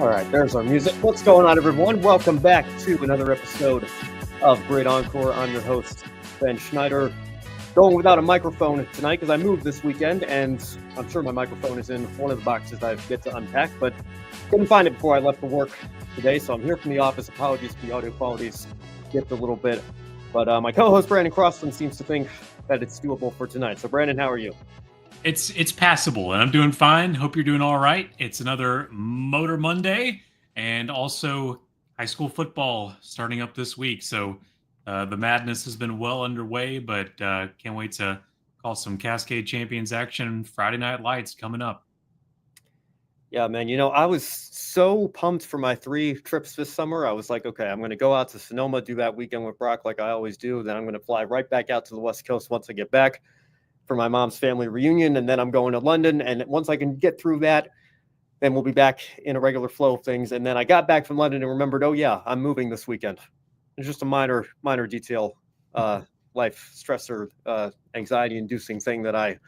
All right, there's our music. What's going on, everyone? Welcome back to another episode of Great Encore. I'm your host, Ben Schneider. Going without a microphone tonight because I moved this weekend, and I'm sure my microphone is in one of the boxes I've yet to unpack, but couldn't find it before I left for work today, so I'm here from the office. Apologies for the audio quality's dipped a little bit, but my co-host Brenden Queen seems to think that it's doable for tonight. So, Brenden, how are you? It's passable, and I'm doing fine. Hope you're doing all right. It's another Motor Monday, and also high school football starting up this week. So the madness has been well underway, but can't wait to call some Cascade Champions action. Friday Night Lights coming up. Yeah, man. You know, I was so pumped for my 3 trips this summer. I was like, okay, I'm going to go out to Sonoma, do that weekend with Brock like I always do. Then I'm going to fly right back out to the West Coast once I get back for my mom's family reunion, and then I'm going to London, and once I can get through that, then we'll be back in a regular flow of things. And then I got back from London and remembered, oh yeah, I'm moving this weekend. It's just a minor detail, life stressor, anxiety inducing thing that I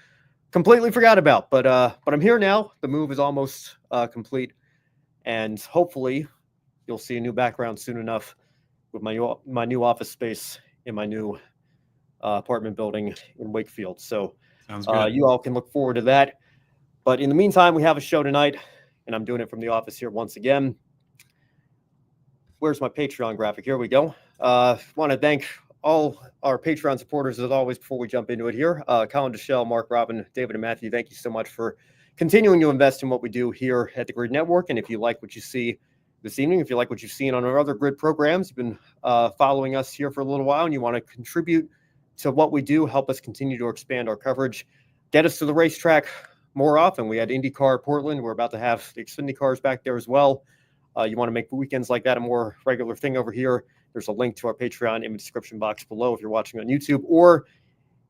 completely forgot about, but I'm here now. The move is almost complete, and hopefully you'll see a new background soon enough with my new office space in my new apartment building in Wakefield. So you all can look forward to that. But in the meantime, we have a show tonight, and I'm doing it from the office here once again. Where's my Patreon graphic? Here we go. Want to thank all our Patreon supporters, as always, before we jump into it here. Colin Deschelle, Mark, Robin, David, and Matthew, thank you so much for continuing to invest in what we do here at the Grid Network. And if you like what you see this evening, if you like what you've seen on our other Grid programs, you've been following us here for a little while, and you want to contribute to what we do, help us continue to expand our coverage, get us to the racetrack more often. We had IndyCar Portland. We're about to have the Xfinity cars back there as well. You want to make weekends like that a more regular thing over here. There's a link to our Patreon in the description box below if you're watching on YouTube, or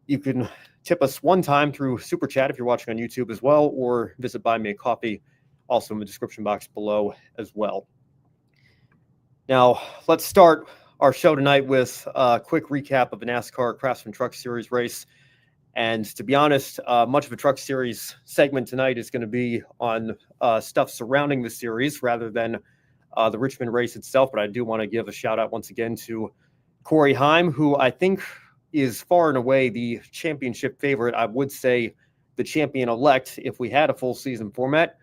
you can tip us one time through Super Chat if you're watching on YouTube as well, or visit Buy Me a Coffee, also in the description box below as well. Now, let's start our show tonight with a quick recap of the NASCAR Craftsman Truck Series race. And to be honest, much of a Truck Series segment tonight is going to be on stuff surrounding the series rather than the Richmond race itself. But I do want to give a shout out once again to Corey Heim, who I think is far and away the championship favorite. I would say the champion-elect if we had a full season format,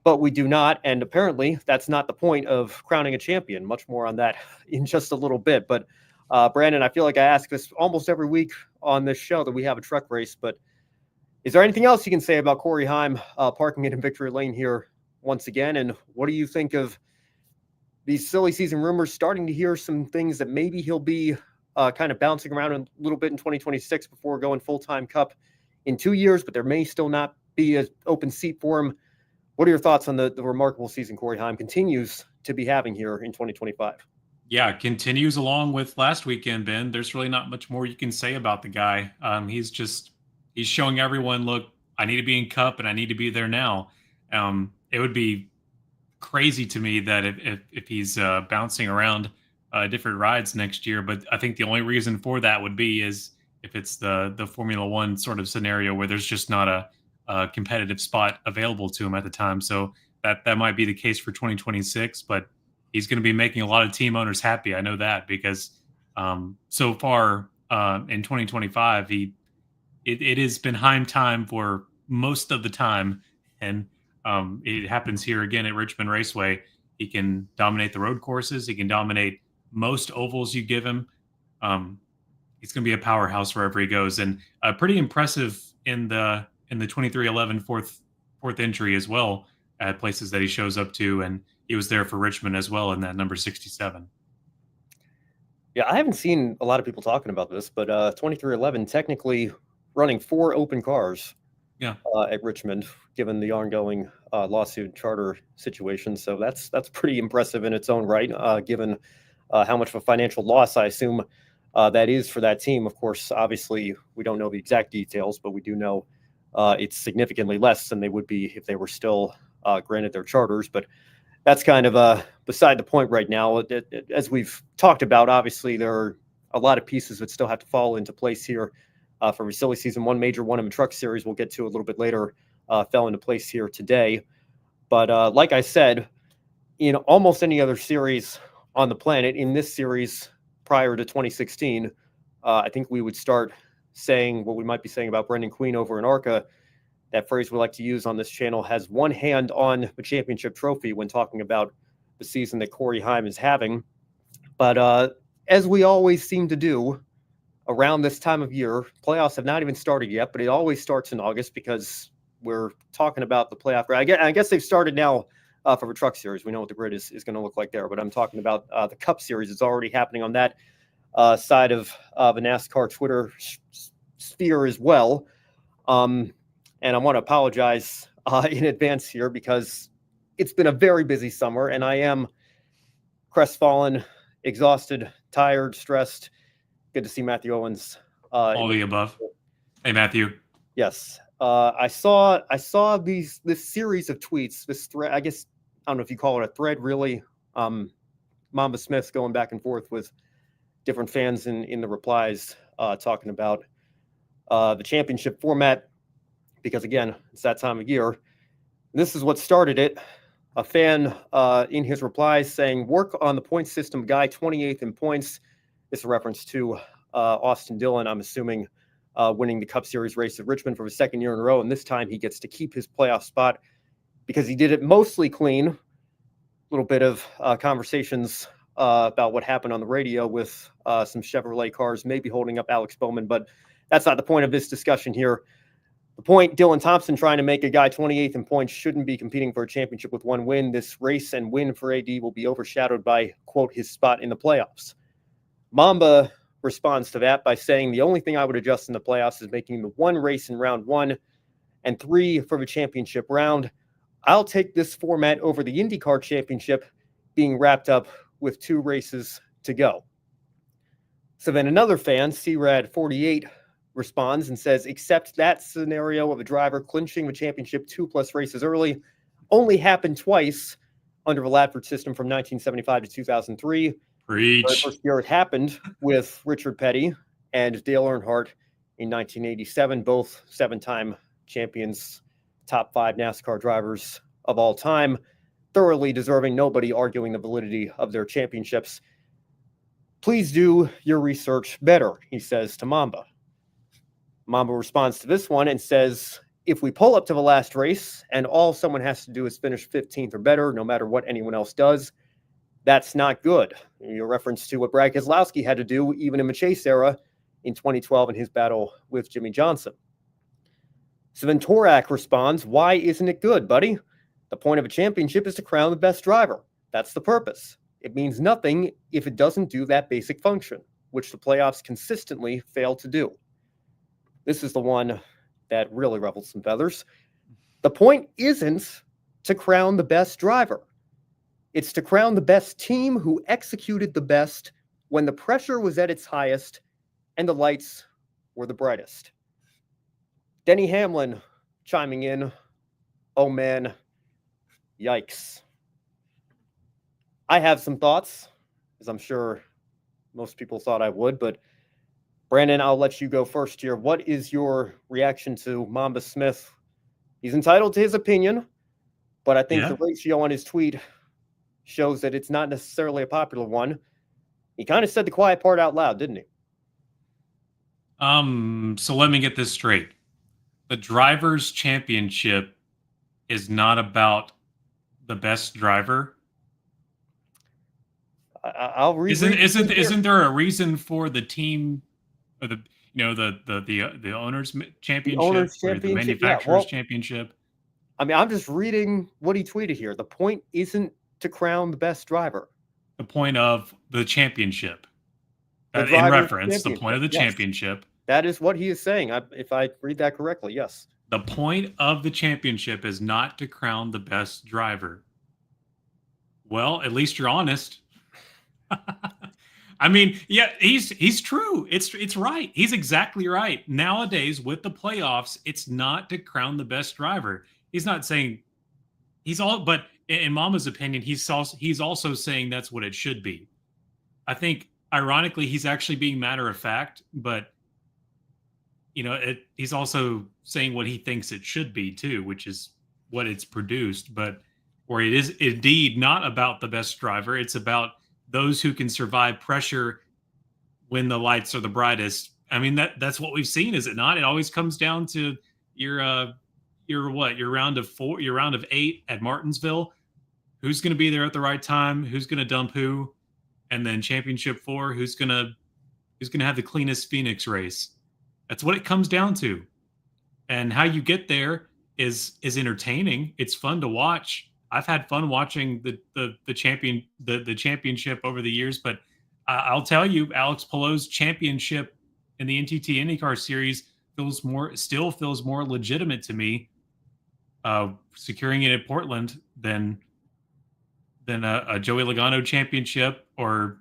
but we do not. And apparently that's not the point of crowning a champion. Much more on that in just a little bit. But Brenden, I feel like I ask this almost every week on this show that we have a truck race, but is there anything else you can say about Corey Heim parking it in Victory Lane here once again? And what do you think of these silly season rumors, starting to hear some things that maybe he'll be kind of bouncing around a little bit in 2026 before going full-time Cup in 2 years, but there may still not be an open seat for him. What are your thoughts on the remarkable season Corey Heim continues to be having here in 2025? Yeah, continues along with last weekend, Ben. There's really not much more you can say about the guy. He's showing everyone, look, I need to be in Cup and I need to be there now. It would be crazy to me that if he's bouncing around different rides next year, but I think the only reason for that would be is if it's the Formula One sort of scenario where there's just not a competitive spot available to him at the time. So that might be the case for 2026, but he's going to be making a lot of team owners happy. I know that because so far in 2025, it has been Heim time for most of the time. And it happens here again at Richmond Raceway. He can dominate the road courses. He can dominate most ovals you give him. He's going to be a powerhouse wherever he goes, and pretty impressive in the 2311 fourth entry as well at places that he shows up to, and he was there for Richmond as well in that number 67. Yeah, I haven't seen a lot of people talking about this, but 2311 technically running 4 open cars. Yeah, at Richmond, given the ongoing lawsuit charter situation. So that's pretty impressive in its own right, given how much of a financial loss I assume that is for that team. Of course, obviously, we don't know the exact details, but we do know it's significantly less than they would be if they were still granted their charters. But that's kind of beside the point right now. As we've talked about, obviously, there are a lot of pieces that still have to fall into place here. For silly season. One major one in the Truck Series we'll get to a little bit later fell into place here today. But like I said, in almost any other series on the planet, in this series prior to 2016, I think we would start saying what we might be saying about Brenden Queen over in ARCA. That phrase we like to use on this channel, has one hand on the championship trophy when talking about the season that Corey Heim is having. But as we always seem to do around this time of year, playoffs have not even started yet, but it always starts in August because we're talking about the playoff. I guess they've started now for the Truck Series. We know what the grid is going to look like there, but I'm talking about the Cup Series. It's already happening on that side of the NASCAR Twitter sphere as well. And I want to apologize in advance here because it's been a very busy summer, and I am crestfallen, exhausted, tired, stressed. Good to see Matthew Owens. All the above. Hey, Matthew. Yes. I saw this series of tweets, this thread. I guess, I don't know if you call it a thread, really. Mamba Smith going back and forth with different fans in the replies, talking about the championship format, because again, it's that time of year. This is what started it. A fan in his replies saying, "Work on the point system, guy 28th in points." It's a reference to Austin Dillon, I'm assuming, winning the Cup Series race at Richmond for the second year in a row. And this time he gets to keep his playoff spot because he did it mostly clean. A little bit of conversations about what happened on the radio with some Chevrolet cars maybe holding up Alex Bowman, but that's not the point of this discussion here. The point, Dylan Thompson trying to make a guy 28th in points shouldn't be competing for a championship with one win. This race and win for AD will be overshadowed by, quote, his spot in the playoffs. Mamba responds to that by saying, "The only thing I would adjust in the playoffs is making the one race in round 1 and 3 for the championship round. I'll take this format over the IndyCar championship being wrapped up with 2 races to go." So then another fan, CRAD48, responds and says, "Except that scenario of a driver clinching the championship 2+ races early only happened twice under the Ladford system from 1975 to 2003. Preach. The first year it happened with Richard Petty and Dale Earnhardt in 1987, both 7-time champions, top 5 NASCAR drivers of all time, thoroughly deserving, nobody arguing the validity of their championships. Please do your research better," he says to Mamba. Mamba responds to this one and says, "If we pull up to the last race and all someone has to do is finish 15th or better, no matter what anyone else does, that's not good." Your reference to what Brad Keselowski had to do even in the Chase era in 2012 in his battle with Jimmy Johnson. So then Torak responds, "Why isn't it good, buddy? The point of a championship is to crown the best driver. That's the purpose. It means nothing if it doesn't do that basic function, which the playoffs consistently fail to do." This is the one that really ruffled some feathers. "The point isn't to crown the best driver. It's to crown the best team who executed the best when the pressure was at its highest and the lights were the brightest." Denny Hamlin chiming in, "Oh man, yikes." I have some thoughts, as I'm sure most people thought I would, but Brandon, I'll let you go first here. What is your reaction to Mamba Smith? He's entitled to his opinion, but I think the ratio on his tweet shows that it's not necessarily a popular one. He kind of said the quiet part out loud, didn't he? So let me get this straight. The Drivers' Championship is not about the best driver. I'll read. Isn't there a reason for the team, or the owners' championship, or the manufacturers' championship? I mean, I'm just reading what he tweeted here. The point isn't to crown the best driver. The point of the championship, in reference, the point of the championship. That is what he is saying. If I read that correctly, yes. The point of the championship is not to crown the best driver. Well, at least you're honest. I mean, yeah, he's true. It's right. He's exactly right. Nowadays, with the playoffs, it's not to crown the best driver. He's not saying but in Mama's opinion, he's also saying that's what it should be. I think, ironically, he's actually being matter of fact, but he's also saying what he thinks it should be too, which is what it's produced. But or it is indeed not about the best driver. It's about those who can survive pressure when the lights are the brightest. I mean, that's what we've seen, is it not? It always comes down to your what? Your round of 4, your round of 8 at Martinsville. Who's going to be there at the right time? Who's going to dump who? And then championship 4, who's going to have the cleanest Phoenix race? That's what it comes down to. And how you get there is entertaining. It's fun to watch. I've had fun watching the championship over the years, but I'll tell you, Alex Palou's championship in the NTT IndyCar Series still feels more legitimate to me, securing it at Portland than a Joey Logano championship, or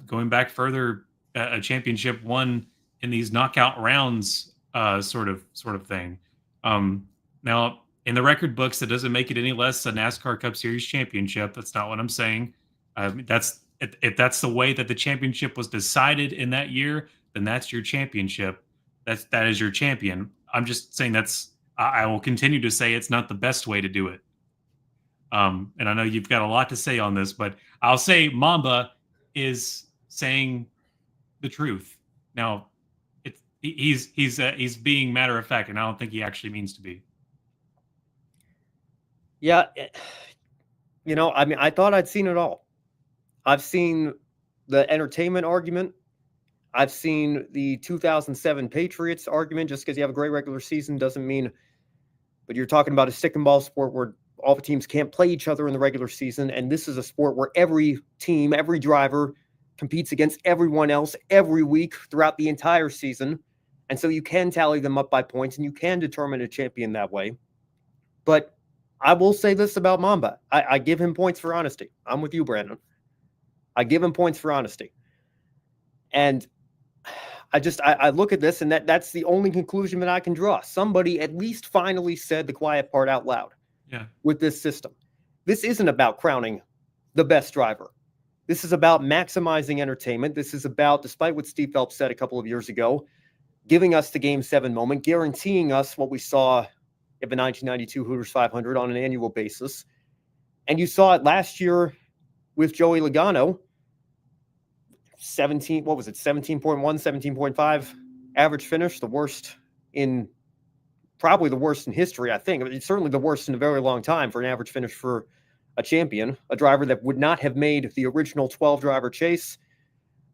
going back further, a championship won in these knockout rounds, sort of thing. Now, in the record books, that doesn't make it any less a NASCAR Cup Series championship. That's not what I'm saying. If that's the way that the championship was decided in that year, then that's your championship. That is your champion. I'm just saying I will continue to say it's not the best way to do it. And I know you've got a lot to say on this, but I'll say Mamba is saying the truth. Now, he's being matter of fact, and I don't think he actually means to be. Yeah, I mean, I thought I'd seen it all. I've seen the entertainment argument. I've seen the 2007 Patriots argument. Just because you have a great regular season doesn't mean, but you're talking about a stick and ball sport where all the teams can't play each other in the regular season. And this is a sport where every team, every driver competes against everyone else every week throughout the entire season. And so you can tally them up by points and you can determine a champion that way. But I will say this about Mamba. I give him points for honesty. I'm with you, Brandon. I give him points for honesty. And I look at this, and that's the only conclusion that I can draw. Somebody at least finally said the quiet part out loud. Yeah. With this system. This isn't about crowning the best driver. This is about maximizing entertainment. This is about, despite what Steve Phelps said a couple of years ago, giving us the Game 7 moment, guaranteeing us what we saw at the 1992 Hooters 500 on an annual basis. And you saw it last year with Joey Logano. 17.1, 17.5 average finish, probably the worst in history, I think. It's certainly the worst in a very long time for an average finish for a champion, a driver that would not have made the original 12-driver chase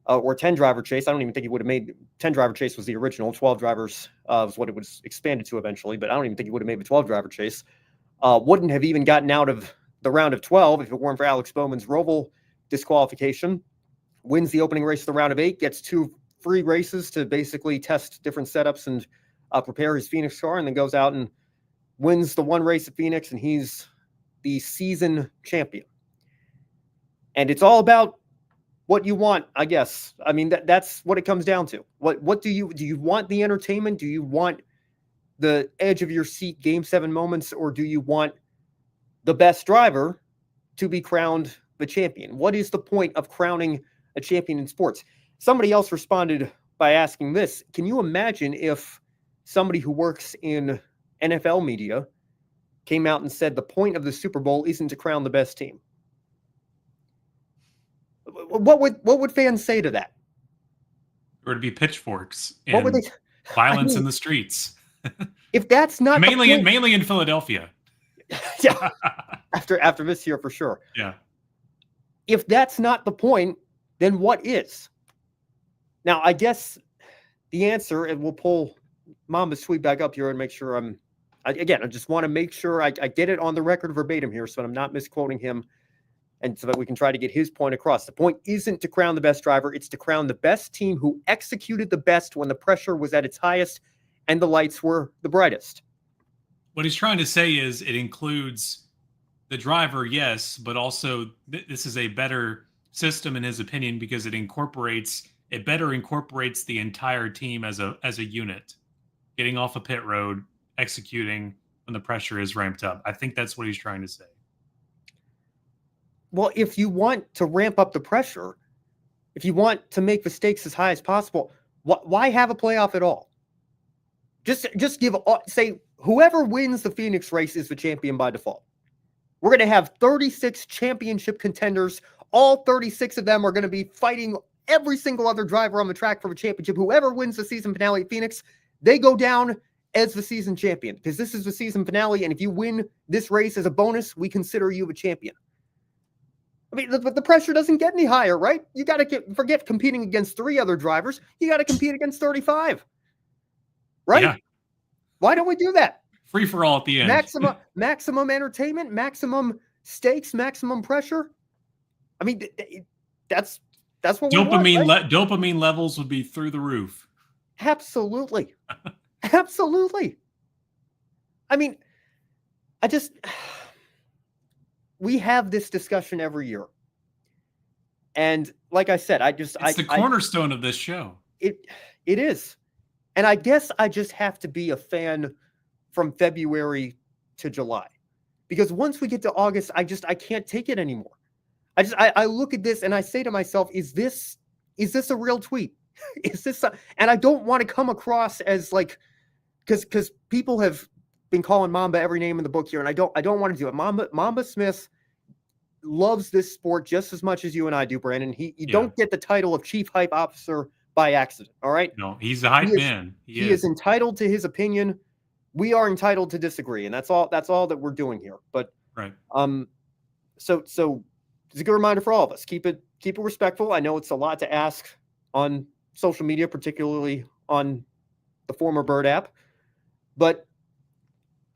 or 10-driver chase. I don't even think he would have made 10-driver chase was the original. 12 drivers was what it was expanded to eventually, but I don't even think he would have made the 12-driver chase. Wouldn't have even gotten out of the round of 12 if it weren't for Alex Bowman's Roval disqualification. Wins the opening race of the round of 8, gets 2 free races to basically test different setups and prepare his Phoenix car, and then goes out and wins the one race at Phoenix, and he's the season champion. And it's all about what you want, I guess. I mean, that's what it comes down to. What do you want the entertainment? Do you want the edge of your seat Game 7 moments, or do you want the best driver to be crowned the champion? What is the point of crowning a champion in sports? Somebody else responded by asking this: can you imagine if somebody who works in NFL media came out and said the point of the Super Bowl isn't to crown the best team? What would fans say to that? Or to be pitchforks and what would they, violence in the streets. If that's not mainly in Philadelphia. Yeah. after this year for sure. Yeah. If that's not the point, then what is? Now, I guess the answer, and we'll pull Mama's tweet back up here and make sure I just want to make sure I get it on the record verbatim here so that I'm not misquoting him, and so that we can try to get his point across. The point isn't to crown the best driver. It's to crown the best team who executed the best when the pressure was at its highest and the lights were the brightest. What he's trying to say is it includes the driver, yes, but also this is a better system in his opinion because it better incorporates the entire team as a unit, getting off a pit road, executing when the pressure is ramped up. I think that's what he's trying to say. Well, if you want to ramp up the pressure, if you want to make the stakes as high as possible, why have a playoff at all? Just say whoever wins the Phoenix race is the champion by default. We're going to have 36 championship contenders. All 36 of them are going to be fighting every single other driver on the track for a championship. Whoever wins the season finale at Phoenix, they go down as the season champion, because this is the season finale. And if you win this race as a bonus, we consider you a champion. I mean, but the pressure doesn't get any higher, right? You got to forget competing against 3 other drivers. You got to compete against 35, right? Yeah. Why don't we do that? Free for all at the end. Maximum entertainment, maximum stakes, maximum pressure. I mean, that's what dopamine we want, right? Dopamine levels would be through the roof. Absolutely. Absolutely. I mean, we have this discussion every year. And like I said, it's the cornerstone of this show. It is. And I guess I just have to be a fan from February to July, because once we get to August, I can't take it anymore. I look at this and I say to myself, is this a real tweet? Is this and I don't want to come across as like, because people have been calling Mamba every name in the book here, and I don't want to do it. Mamba Smith loves this sport just as much as you and I do, Brenden. You don't get the title of chief hype officer by accident. All right. No, he's a hype man. He is entitled to his opinion. We are entitled to disagree, and that's all that we're doing here. But right. So it's a good reminder for all of us. Keep it respectful. I know it's a lot to ask on social media, particularly on the former Bird app, but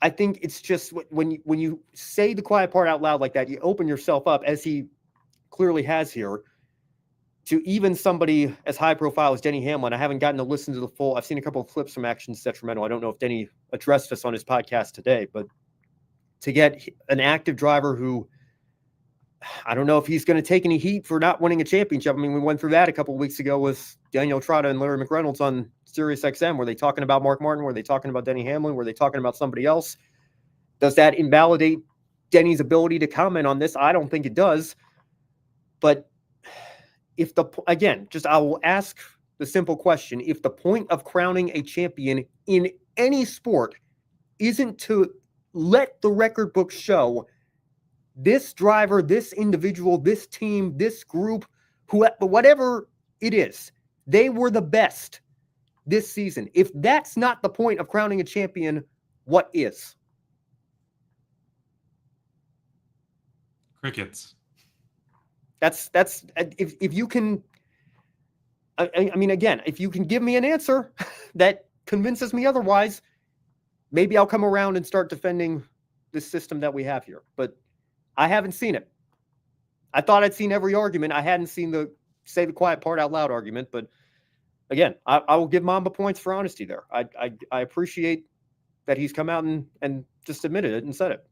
I think it's just when you say the quiet part out loud like that, you open yourself up, as he clearly has here, to even somebody as high profile as Denny Hamlin. I haven't gotten to listen to the full. I've seen a couple of clips from Actions Detrimental. I don't know if Denny addressed this on his podcast today, but to get an active driver who, I don't know if he's going to take any heat for not winning a championship. I mean, we went through that a couple of weeks ago with Daniel Trotta and Larry McReynolds on Sirius XM. Were they talking about Mark Martin? Were they talking about Denny Hamlin? Were they talking about somebody else? Does that invalidate Denny's ability to comment on this? I don't think it does. But I will ask the simple question. If the point of crowning a champion in any sport isn't to let the record book show this driver, this individual, this team, this group, whatever it is, they were the best this season. If that's not the point of crowning a champion, what is? Crickets. That's if you can. I mean, again, if you can give me an answer that convinces me otherwise, maybe I'll come around and start defending this system that we have here. But I haven't seen it. I thought I'd seen every argument. I hadn't seen the say the quiet part out loud argument. But again, I will give Mamba points for honesty there. I appreciate that he's come out and just admitted it and said it.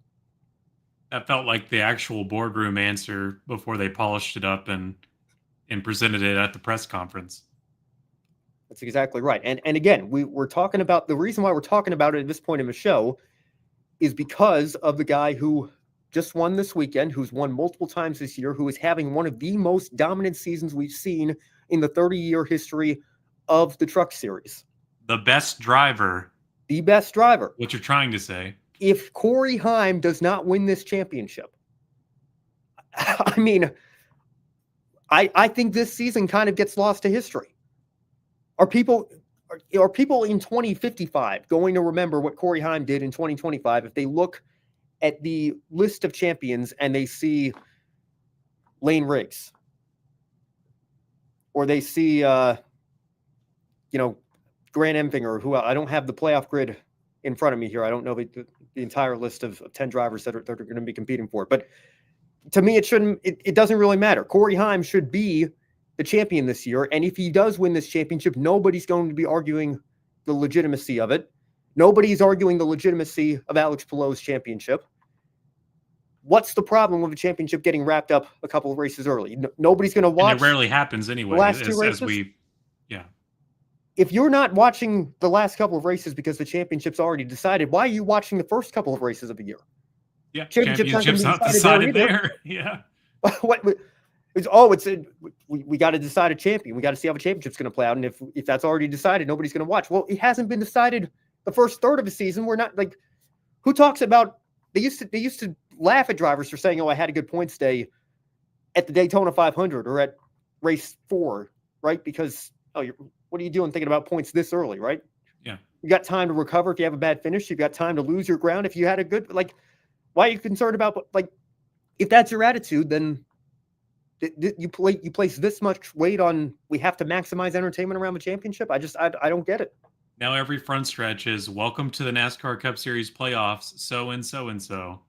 That felt like the actual boardroom answer before they polished it up and presented it at the press conference. That's exactly right. And again, we're talking about the reason why we're talking about it at this point in the show is because of the guy who just won this weekend, who's won multiple times this year, who is having one of the most dominant seasons we've seen in the 30-year history of the Truck Series. The best driver. The best driver. What you're trying to say. If Corey Heim does not win this championship, I mean, I think this season kind of gets lost to history. Are people in 2055 going to remember what Corey Heim did in 2025 if they look at the list of champions and they see Lane Riggs, or they see Grant Emfinger, who I don't have the playoff grid in front of me here. I don't know the entire list of 10 drivers that are going to be competing for it. But to me, it doesn't really matter. Corey Heim should be the champion this year. And if he does win this championship, nobody's going to be arguing the legitimacy of it. Nobody's arguing the legitimacy of Alex Palou's championship. What's the problem with a championship getting wrapped up a couple of races early? Nobody's going to watch. And it rarely happens anyway. Last two races. If you're not watching the last couple of races because the championship's already decided, why are you watching the first couple of races of the year? Yeah, championship's not decided there. Yeah. We got to decide a champion. We got to see how the championship's going to play out. And if that's already decided, nobody's going to watch. Well, it hasn't been decided the first third of the season. We're not like, who talks about, they used to laugh at drivers for saying, "Oh, I had a good points day at the Daytona 500 or at race 4," right? Because what are you doing thinking about points this early, right? Yeah. You got time to recover if you have a bad finish. You've got time to lose your ground if you had a good, like, why are you concerned about, like, if that's your attitude, then you place this much weight on, we have to maximize entertainment around the championship. I don't get it. Now every front stretch is welcome to the NASCAR Cup Series playoffs. So and so and so.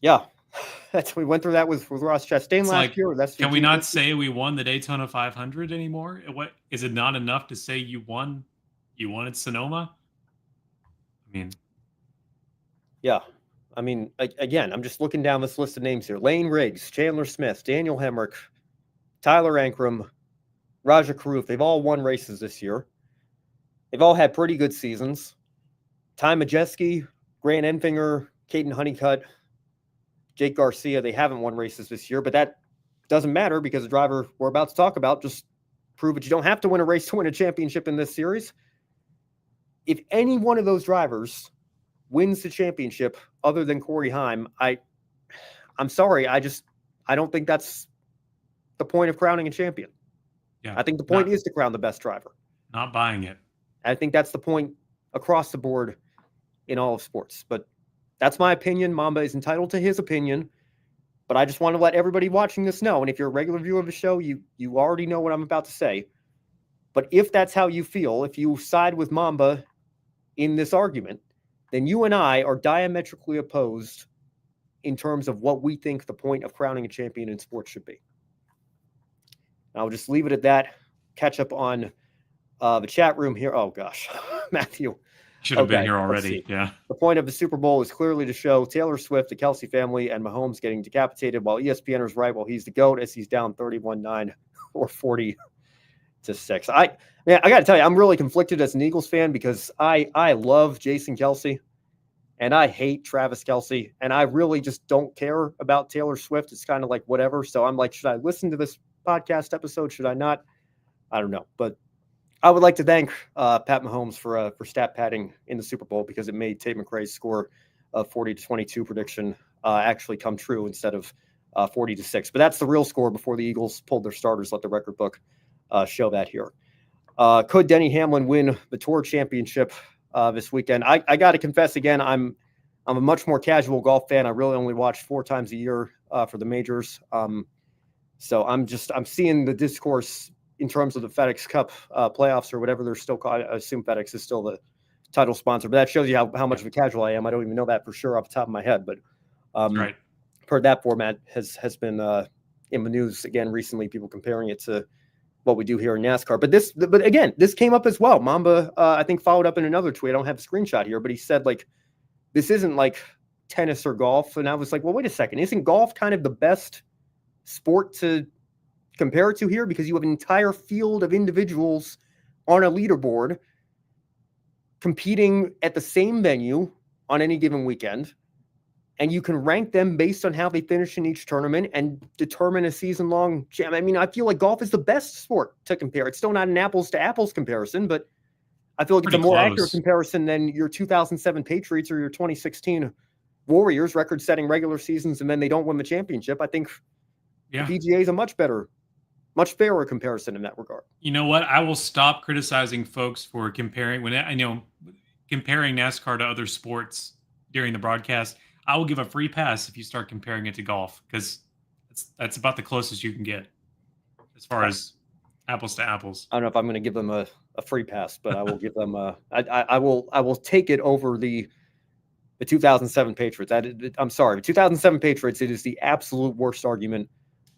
Yeah. We went through that with Ross Chastain last year. Can we not say we won the Daytona 500 anymore? What is it not enough to say you won? You won at Sonoma? I mean, yeah. I mean, again, I'm just looking down this list of names here. Lane Riggs, Chandler Smith, Daniel Hemrick, Tyler Ankrum, Raja Karuf. They've all won races this year. They've all had pretty good seasons. Ty Majeski, Grant Enfinger, Caden Honeycutt, Jake Garcia, they haven't won races this year, but that doesn't matter because the driver we're about to talk about just proved that you don't have to win a race to win a championship in this series. If any one of those drivers wins the championship other than Corey Heim, I'm sorry, I don't think that's the point of crowning a champion. Yeah, I think the point is to crown the best driver. Not buying it. I think that's the point across the board in all of sports, but that's my opinion. Mamba is entitled to his opinion, but I just want to let everybody watching this know. And if you're a regular viewer of the show, you already know what I'm about to say. But if that's how you feel, if you side with Mamba in this argument, then you and I are diametrically opposed in terms of what we think the point of crowning a champion in sports should be. I'll just leave it at that. Catch up on the chat room here. Oh, gosh, Matthew. Should have been here already. Yeah. The point of the Super Bowl is clearly to show Taylor Swift, the Kelsey family, and Mahomes getting decapitated while ESPNers right while he's the GOAT as he's down 31-9 or 40-6. I got to tell you, I'm really conflicted as an Eagles fan because I love Jason Kelsey and I hate Travis Kelsey, and I really just don't care about Taylor Swift. It's kind of like whatever. So I'm like, should I listen to this podcast episode? Should I not? I don't know, but I would like to thank Pat Mahomes for stat padding in the Super Bowl because it made Tate McRae's score of 40-22 prediction actually come true instead of 40-6. But that's the real score before the Eagles pulled their starters. Let the record book show that here. Could Denny Hamlin win the Tour Championship this weekend? I got to confess again, I'm a much more casual golf fan. I really only watch 4 times a year for the majors. So I'm seeing the discourse in terms of the FedEx Cup playoffs or whatever they're still called. I assume FedEx is still the title sponsor, but that shows you how much of a casual I am. I don't even know that for sure off the top of my head, but right. Per that format has been in the news again recently, people comparing it to what we do here in NASCAR. But again, this came up as well. Mamba, I think, followed up in another tweet. I don't have a screenshot here, but he said, like, this isn't like tennis or golf. And I was like, well, wait a second. Isn't golf kind of the best sport to compare it to here? Because you have an entire field of individuals on a leaderboard competing at the same venue on any given weekend. And you can rank them based on how they finish in each tournament and determine a season-long champ. I mean, I feel like golf is the best sport to compare. It's still not an apples-to-apples comparison, but I feel like it's a more accurate comparison than your 2007 Patriots or your 2016 Warriors record-setting regular seasons, and then they don't win the championship. I think the PGA is a much fairer comparison in that regard. You know what? I will stop criticizing folks for comparing comparing NASCAR to other sports during the broadcast. I will give a free pass if you start comparing it to golf because that's about the closest you can get as far as apples to apples. I don't know if I'm going to give them a free pass, but I will give them I will take it over the 2007 Patriots. I'm sorry, the 2007 Patriots. It is the absolute worst argument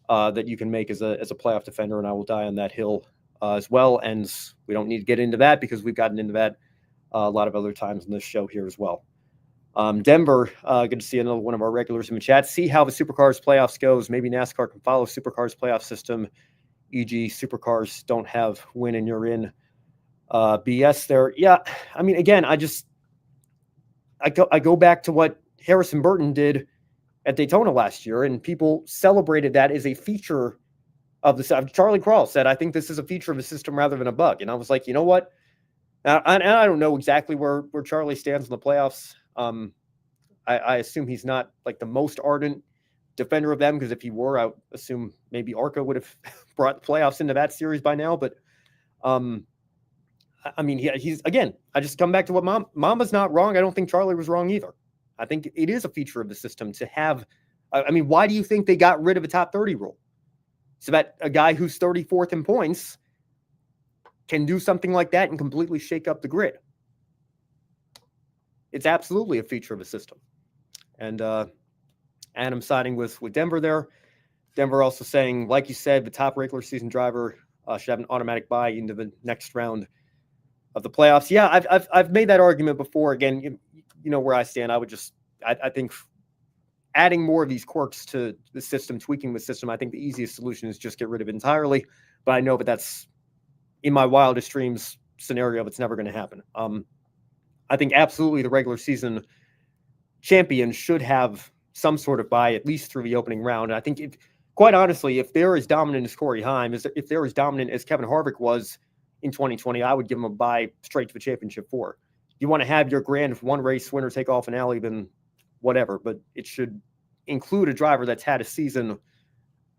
that you can make as a playoff defender, and I will die on that hill as well. And we don't need to get into that because we've gotten into that a lot of other times in this show here as well. Denver, good to see another one of our regulars in the chat. See how the Supercars playoffs goes. Maybe NASCAR can follow Supercars playoff system, e.g. Supercars don't have win and you're in BS there. Yeah, I mean, again, I go back to what Harrison Burton did at Daytona last year, and people celebrated that as a feature of the. Charlie Krall said, "I think this is a feature of the system rather than a bug," and I was like, you know what? And I don't know exactly where Charlie stands in the playoffs. I assume he's not like the most ardent defender of them, because if he were, I would assume maybe ARCA would have brought the playoffs into that series by now. But I mean, he's, again, I just come back to what Mamba's not wrong. I don't think Charlie was wrong either. I think it is a feature of the system to have. I mean, why do you think they got rid of a top 30 rule? So that a guy who's 34th in points can do something like that and completely shake up the grid. It's absolutely a feature of a system. And Adam siding with Denver there. Denver also saying, like you said, the top regular season driver should have an automatic bye into the next round of the playoffs. Yeah, I've made that argument before. Again, you know where I stand. I think adding more of these quirks to the system, tweaking the system, I think the easiest solution is just get rid of it entirely. But I know that that's, in my wildest dreams scenario, it's never going to happen. I think absolutely the regular season champion should have some sort of bye, at least through the opening round. And I think, quite honestly, if they're as dominant as Corey Heim, if they're as dominant as Kevin Harvick was in 2020, I would give him a bye straight to the championship 4. You want to have your grand one race winner take all finale, then whatever, but it should include a driver that's had a season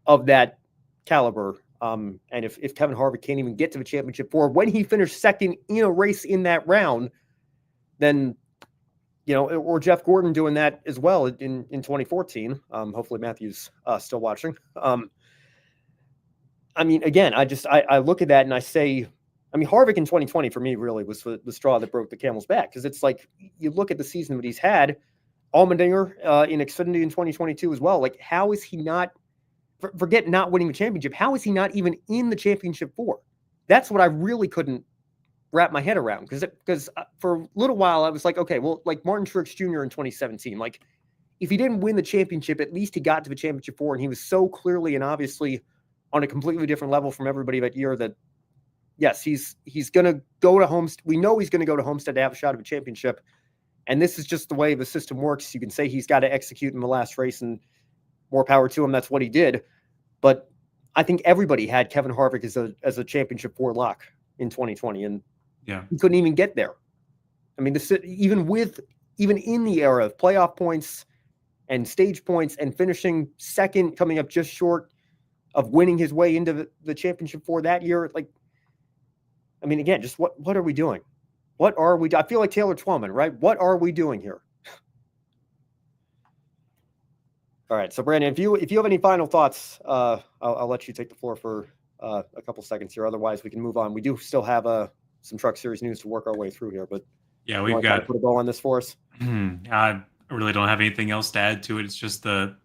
of that caliber. And if Kevin Harvick can't even get to the championship 4 when he finished second in a race in that round, then, you know, or Jeff Gordon doing that as well in 2014. Hopefully Matthew's still watching. I mean, again, I look at that and I say, I mean, Harvick in 2020 for me really was the straw that broke the camel's back, because it's like you look at the season that he's had, Allmendinger in Xfinity in 2022 as well. Like, how is he not, forget not winning the championship, how is he not even in the championship 4? That's what I really couldn't wrap my head around, because for a little while I was like, okay, well, like Martin Truex Jr. in 2017, like if he didn't win the championship, at least he got to the championship 4, and he was so clearly and obviously on a completely different level from everybody that year that, yes, he's going to go to Homestead. We know he's going to go to Homestead to have a shot at a championship. And this is just the way the system works. You can say he's got to execute in the last race, and more power to him. That's what he did. But I think everybody had Kevin Harvick as a championship 4 lock in 2020, and yeah, he couldn't even get there. I mean, even in the era of playoff points and stage points and finishing second, coming up just short of winning his way into the championship 4 that year, like, I mean, again, just what are we doing? What are we? I feel like Taylor Twellman, right? What are we doing here? All right, so Brandon, if you have any final thoughts, I'll let you take the floor for a couple seconds here. Otherwise, we can move on. We do still have some Truck Series news to work our way through here, but yeah, we've got to put a bow on this for us. I really don't have anything else to add to it. It's just the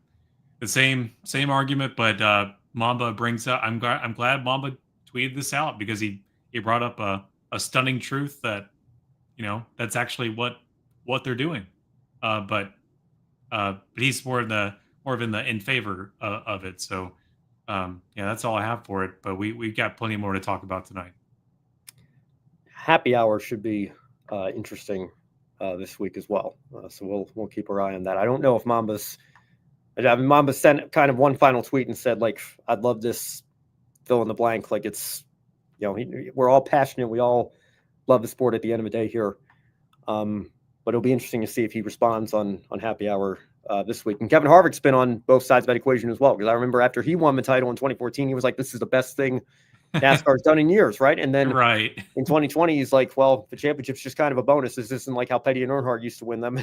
same argument, but Mamba brings up. I'm glad Mamba tweeted this out, because he brought up a stunning truth that, you know, that's actually what they're doing. But he's more in favor of it. So yeah, that's all I have for it. But we've got plenty more to talk about tonight. Happy hour should be interesting this week as well. So we'll keep our eye on that. I don't know if Mamba sent kind of one final tweet and said, like, I'd love this fill in the blank. Like, it's, you know, we're all passionate. We all love the sport at the end of the day here. But it'll be interesting to see if he responds on happy hour this week. And Kevin Harvick's been on both sides of that equation as well, because I remember after he won the title in 2014, he was like, this is the best thing NASCAR's done in years, right? And then in 2020, he's like, well, the championship's just kind of a bonus. This isn't like how Petty and Earnhardt used to win them.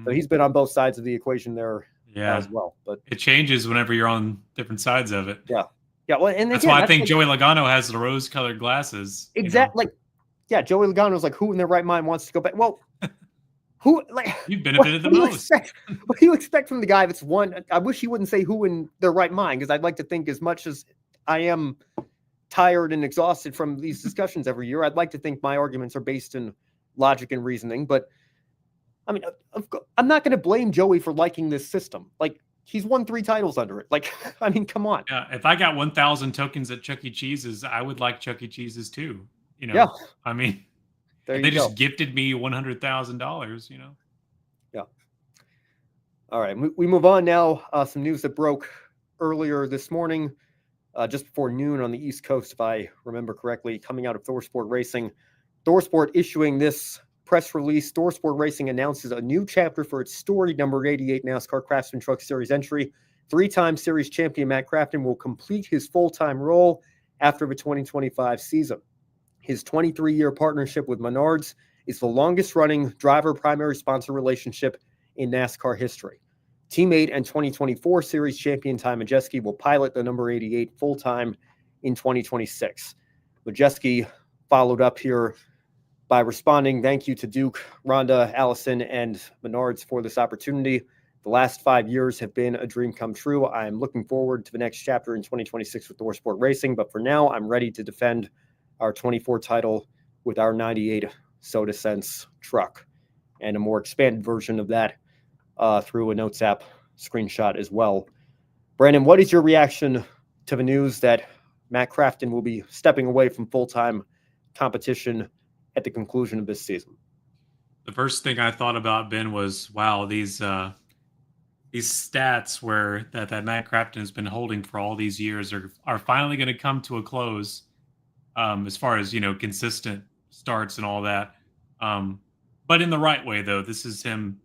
So he's been on both sides of the equation there as well. But it changes whenever you're on different sides of it. Yeah. Well, and that's why I think Joey Logano has the rose-colored glasses. Exactly. You know? Joey Logano's like, who in their right mind wants to go back? Well, who, like, you've benefited the most. What do you expect from the guy that's won? I wish he wouldn't say who in their right mind, because I'd like to think, as much as I am tired and exhausted from these discussions every year, I'd like to think my arguments are based in logic and reasoning. But I mean, I'm not going to blame Joey for liking this system. Like, he's won 3 titles under it. Like, I mean, come on. Yeah, if I got 1,000 tokens at Chuck E. Cheese's, I would like Chuck E. Cheese's too. You know, yeah. I mean, they just gifted me $100,000. You know. Yeah. All right, we move on now. Some news that broke earlier this morning, just before noon on the East Coast, if I remember correctly, coming out of Thorsport Racing. Thorsport issuing this press release, Thorsport Racing announces a new chapter for its storied number 88 NASCAR Craftsman Truck Series entry. Three-time series champion Matt Crafton will complete his full-time role after the 2025 season. His 23-year partnership with Menards is the longest-running driver primary sponsor relationship in NASCAR history. Teammate and 2024 series champion Ty Majeski will pilot the number 88 full-time in 2026. Majeski followed up here by responding, "Thank you to Duke, Rhonda, Allison, and Menards for this opportunity. The last 5 years have been a dream come true. I am looking forward to the next chapter in 2026 with Thorsport Racing, but for now, I'm ready to defend our 24 title with our 98 Soda Sense truck," and a more expanded version of that through a Notes app screenshot as well. Brenden, what is your reaction to the news that Matt Crafton will be stepping away from full-time competition at the conclusion of this season? The first thing I thought about, Ben, was, wow, these stats where that Matt Crafton has been holding for all these years are finally going to come to a close, as far as, consistent starts and all that. But in the right way, though. This is him,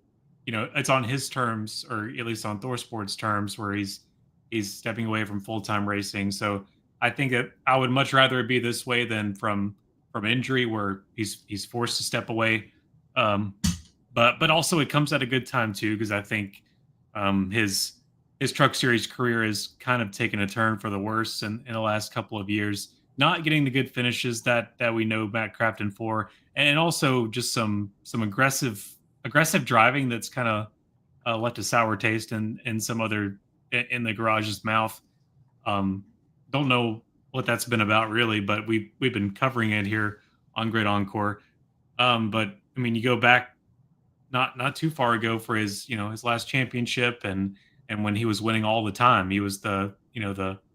it's on his terms, or at least on Thorsport's terms, where he's stepping away from full-time racing. So I think that I would much rather it be this way than from injury, where he's forced to step away. But also it comes at a good time too, because I think his truck series career has kind of taken a turn for the worse in the last couple of years, not getting the good finishes that we know Matt Crafton for, and also just some aggressive driving that's kind of left a sour taste in some other in the garage's mouth. Don't know what that's been about really, but we've been covering it here on Grid Encore. But I mean, you go back not too far ago for his last championship, and when he was winning all the time, he was the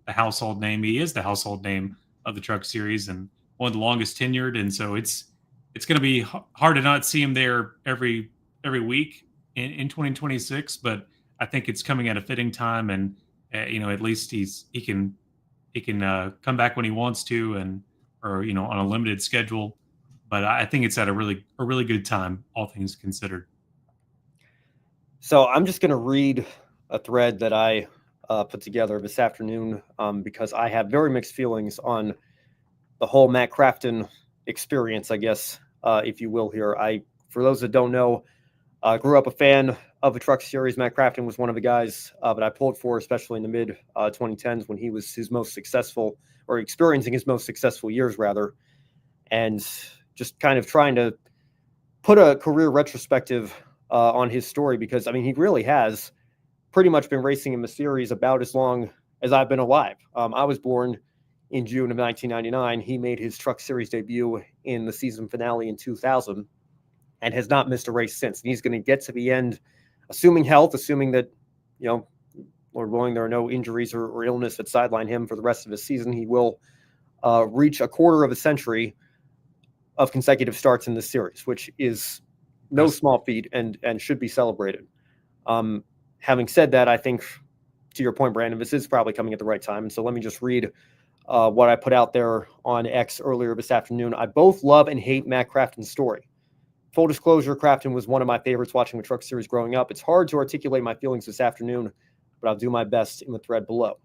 household name. He is the household name of the Truck Series and one of the longest tenured. And so it's going to be hard to not see him there every week in 2026. But I think it's coming at a fitting time, and at least he can come back when he wants to, or on a limited schedule. But I think it's at a really good time, all things considered. So I'm just going to read a thread that I put together this afternoon, because I have very mixed feelings on the whole Matt Crafton experience, I guess, if you will here. For those that don't know, grew up a fan of the Truck Series. Matt Crafton was one of the guys that I pulled for, especially in the mid 2010s when he was his most successful, or experiencing his most successful years, rather. And just kind of trying to put a career retrospective on his story, because, I mean, he really has pretty much been racing in the series about as long as I've been alive. I was born in June of 1999. He made his Truck Series debut in the season finale in 2000 and has not missed a race since. And he's going to get to the end, assuming health, assuming that, Lord willing, there are no injuries or illness that sideline him for the rest of the season. He will reach a quarter of a century of consecutive starts in this series, which is no small feat and should be celebrated. Having said that, I think, to your point, Brenden, this is probably coming at the right time. And so let me just read what I put out there on X earlier this afternoon. I both love and hate Matt Crafton's story. Full disclosure, Crafton was one of my favorites watching the Truck Series growing up. It's hard to articulate my feelings this afternoon, but I'll do my best in the thread below.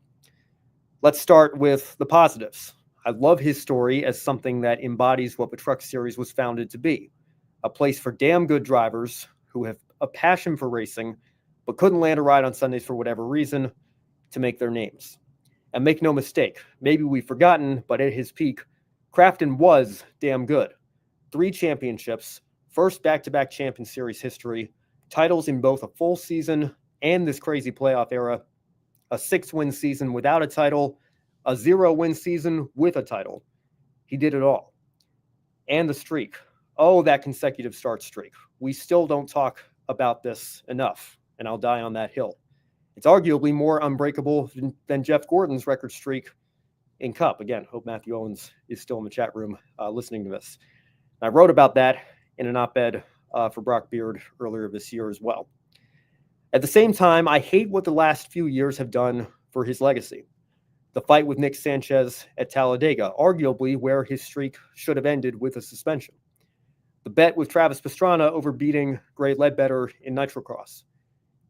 Let's start with the positives. I love his story as something that embodies what the Truck Series was founded to be, a place for damn good drivers who have a passion for racing, but couldn't land a ride on Sundays for whatever reason, to make their names. And make no mistake, maybe we've forgotten, but at his peak, Crafton was damn good. 3 championships, first back-to-back Champion Series history, titles in both a full season and this crazy playoff era, a 6-win season without a title, a 0-win season with a title. He did it all. And the streak. Oh, that consecutive start streak. We still don't talk about this enough, and I'll die on that hill. It's arguably more unbreakable than Jeff Gordon's record streak in Cup. Again, hope Matthew Owens is still in the chat room listening to this. I wrote about that in an op-ed for Brock Beard earlier this year as well. At the same time, I hate what the last few years have done for his legacy. The fight with Nick Sanchez at Talladega, arguably where his streak should have ended with a suspension. The bet with Travis Pastrana over beating Gray Ledbetter in Nitrocross.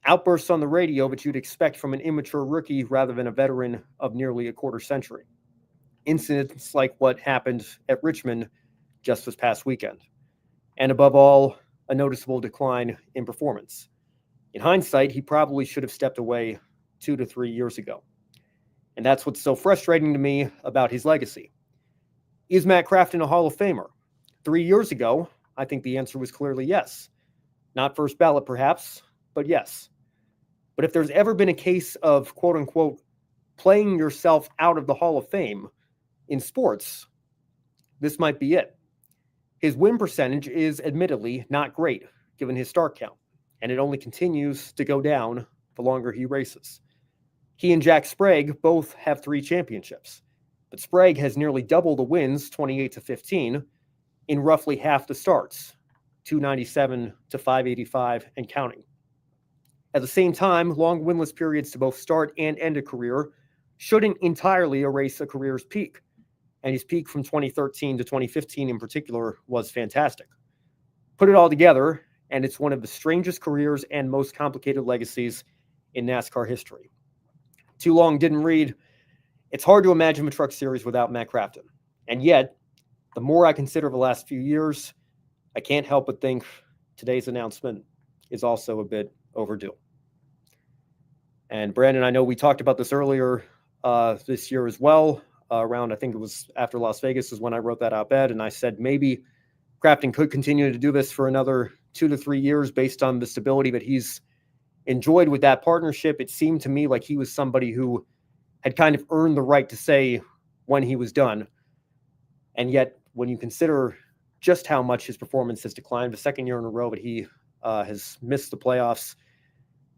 Outbursts on the radio that you'd expect from an immature rookie rather than a veteran of nearly a quarter century. Incidents like what happened at Richmond just this past weekend. And above all, a noticeable decline in performance. In hindsight, he probably should have stepped away 2 to 3 years ago. And that's what's so frustrating to me about his legacy. Is Matt Crafton a Hall of Famer? 3 years ago, I think the answer was clearly yes. Not first ballot, perhaps, but yes. But if there's ever been a case of, quote unquote, playing yourself out of the Hall of Fame in sports, this might be it. His win percentage is admittedly not great, given his start count, and it only continues to go down the longer he races. He and Jack Sprague both have 3 championships, but Sprague has nearly double the wins, 28 to 15, in roughly half the starts, 297 to 585 and counting. At the same time, long winless periods to both start and end a career shouldn't entirely erase a career's peak, and his peak from 2013 to 2015 in particular was fantastic. Put it all together, and it's one of the strangest careers and most complicated legacies in NASCAR history. Too long didn't read. It's hard to imagine the Truck Series without Matt Crafton. And yet, the more I consider the last few years, I can't help but think today's announcement is also a bit overdue. And Brandon, I know we talked about this earlier this year as well. Around, I think it was after Las Vegas is when I wrote that op-ed, and I said maybe Crafton could continue to do this for another 2 to 3 years based on the stability that he's enjoyed with that partnership. It seemed to me like he was somebody who had kind of earned the right to say when he was done. And yet, when you consider just how much his performance has declined, the second year in a row that he has missed the playoffs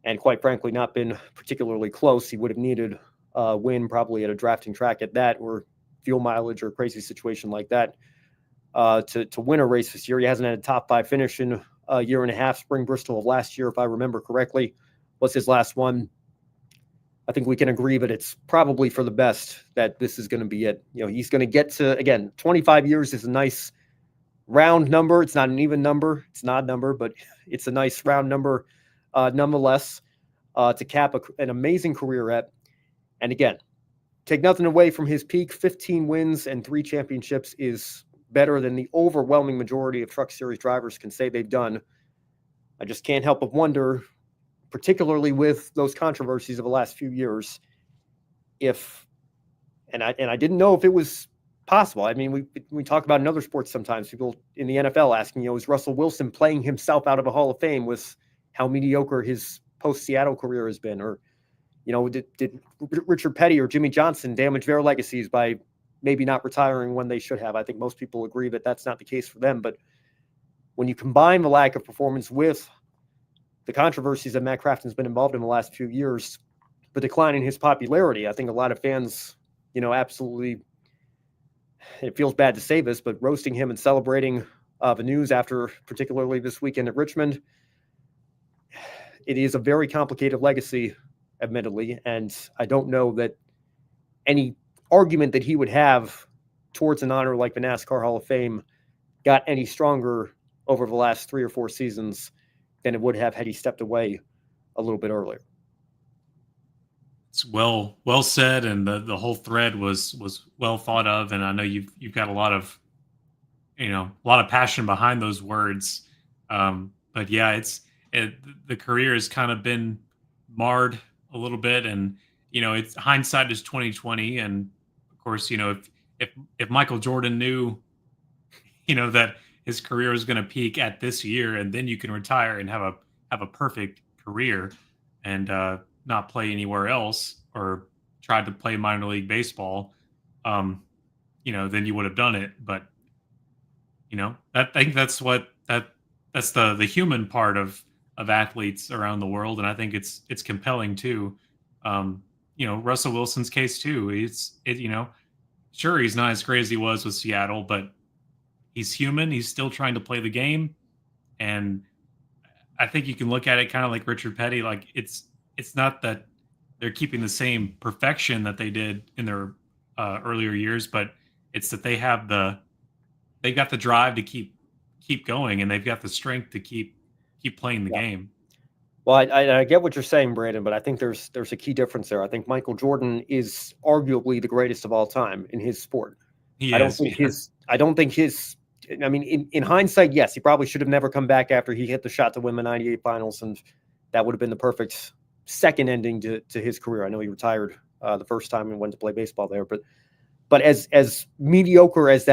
and quite frankly not been particularly close, he would have needed win probably at a drafting track at that, or fuel mileage or a crazy situation like that to win a race this year. He hasn't had a top 5 finish in a year and a half. Spring Bristol of last year, if I remember correctly, was his last one. I think we can agree that it's probably for the best that this is going to be it. You know, he's going to get to, again, 25 years is a nice round number. It's not an even number. It's not a number, but it's a nice round number nonetheless to cap an amazing career at. And again, take nothing away from his peak. 15 wins and 3 championships is better than the overwhelming majority of Truck Series drivers can say they've done. I just can't help but wonder, particularly with those controversies of the last few years, if, and I didn't know if it was possible. I mean, we talk about in other sports sometimes, people in the NFL asking, is Russell Wilson playing himself out of a Hall of Fame with how mediocre his post-Seattle career has been? Or, did Richard Petty or Jimmy Johnson damage their legacies by maybe not retiring when they should have? I think most people agree that that's not the case for them. But when you combine the lack of performance with the controversies that Matt Crafton's been involved in the last few years, the decline in his popularity, I think a lot of fans, absolutely, it feels bad to say this, but roasting him and celebrating the news after, particularly this weekend at Richmond, it is a very complicated legacy, admittedly, and I don't know that any argument that he would have towards an honor like the NASCAR Hall of Fame got any stronger over the last 3 or 4 seasons than it would have had he stepped away a little bit earlier. It's well said, and the whole thread was well thought of, and I know you've got a lot of passion behind those words. But yeah, the career has kind of been marred a little bit, and it's hindsight is 2020, and of course, if Michael Jordan knew, that his career was going to peak at this year, and then you can retire and have a perfect career and not play anywhere else or tried to play minor league baseball, then you would have done it. But I think that's the human part of athletes around the world, and I think it's compelling too. Russell Wilson's case too. Sure, he's not as great as he was with Seattle, but he's human. He's still trying to play the game, and I think you can look at it kind of like Richard Petty. Like it's not that they're keeping the same perfection that they did in their earlier years, but it's that they got the drive to keep keep going, and they've got the strength to keep playing the game. Well, I get what you're saying, Brandon, but I think there's a key difference there. I think Michael Jordan is arguably the greatest of all time in his sport. I don't think his. I mean, in hindsight, yes, he probably should have never come back after he hit the shot to win the '98 finals, and that would have been the perfect second ending to his career. I know he retired the first time and went to play baseball there, but as mediocre as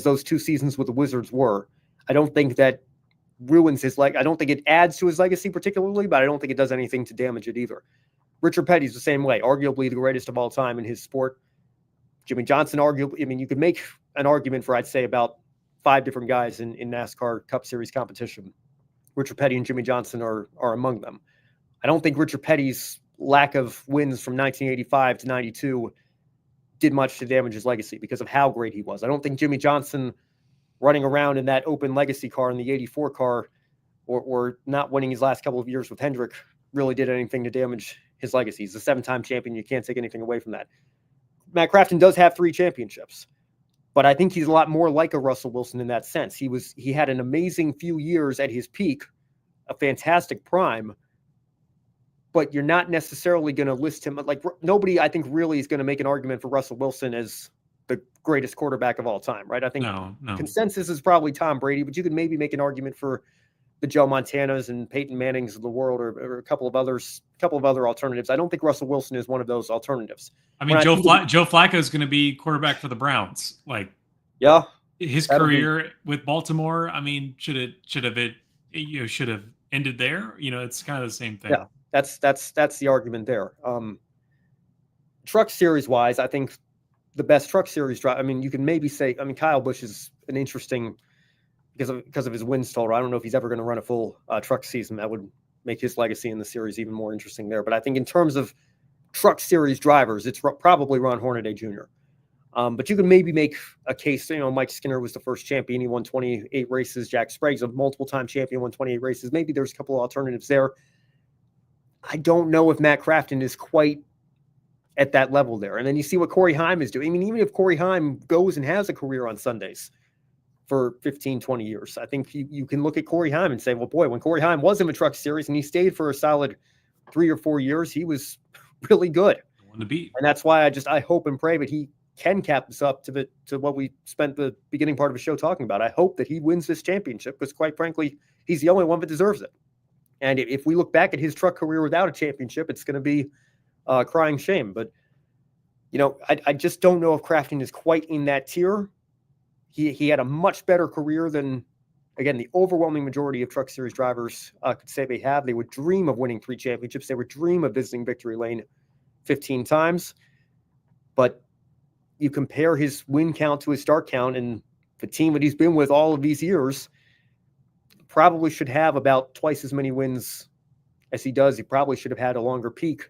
those 2 seasons with the Wizards were, I don't think that ruins his I don't think it adds to his legacy particularly, but I don't think it does anything to damage it either. Richard Petty's the same way, arguably the greatest of all time in his sport. Jimmy Johnson, arguably, I mean, you could make an argument for, I'd say, about 5 different guys in NASCAR Cup Series competition. Richard Petty and Jimmy Johnson are among them. I don't think Richard Petty's lack of wins from 1985 to 92 did much to damage his legacy because of how great he was. I don't think Jimmy Johnson running around in that open legacy car in the 84 car or not winning his last couple of years with Hendrick really did anything to damage his legacy. He's a 7-time champion. You can't take anything away from that. Matt Crafton does have 3 championships, but I think he's a lot more like a Russell Wilson in that sense. He had an amazing few years at his peak, a fantastic prime, but you're not necessarily going to list him. Like, nobody, I think, really is going to make an argument for Russell Wilson as the greatest quarterback of all time, right? I think consensus is probably Tom Brady, but you could maybe make an argument for the Joe Montanas and Peyton Mannings of the world, or a couple of other alternatives. I don't think Russell Wilson is one of those alternatives. I mean, Joe Flacco is going to be quarterback for the Browns. Like, yeah, his career with Baltimore, I mean, should have ended there. It's kind of the same thing. Yeah, that's the argument there. Truck series wise, I think the best truck series driver. I mean, you can maybe say, I mean, Kyle Busch is an interesting because of his wins total. I don't know if he's ever going to run a full truck season. That would make his legacy in the series even more interesting there. But I think in terms of truck series drivers, it's probably Ron Hornaday Jr. But you can maybe make a case. Mike Skinner was the first champion. He won 28 races. Jack Sprague's a multiple-time champion, won 28 races. Maybe there's a couple of alternatives there. I don't know if Matt Crafton is quite at that level there. And then you see what Corey Heim is doing. I mean, even if Corey Heim goes and has a career on Sundays for 15, 20 years, I think you can look at Corey Heim and say, well, boy, when Corey Heim was in the truck series and he stayed for a solid 3 or 4 years, he was really good. One to beat. And that's why I hope and pray that he can cap this up to what we spent the beginning part of the show talking about. I hope that he wins this championship because, quite frankly, he's the only one that deserves it. And if we look back at his truck career without a championship, it's going to be crying shame. But, I just don't know if Crafton is quite in that tier. He had a much better career than, again, the overwhelming majority of truck series drivers could say they have. They would dream of winning 3 championships. They would dream of visiting victory lane 15 times. But you compare his win count to his start count, and the team that he's been with all of these years probably should have about twice as many wins as he does. He probably should have had a longer peak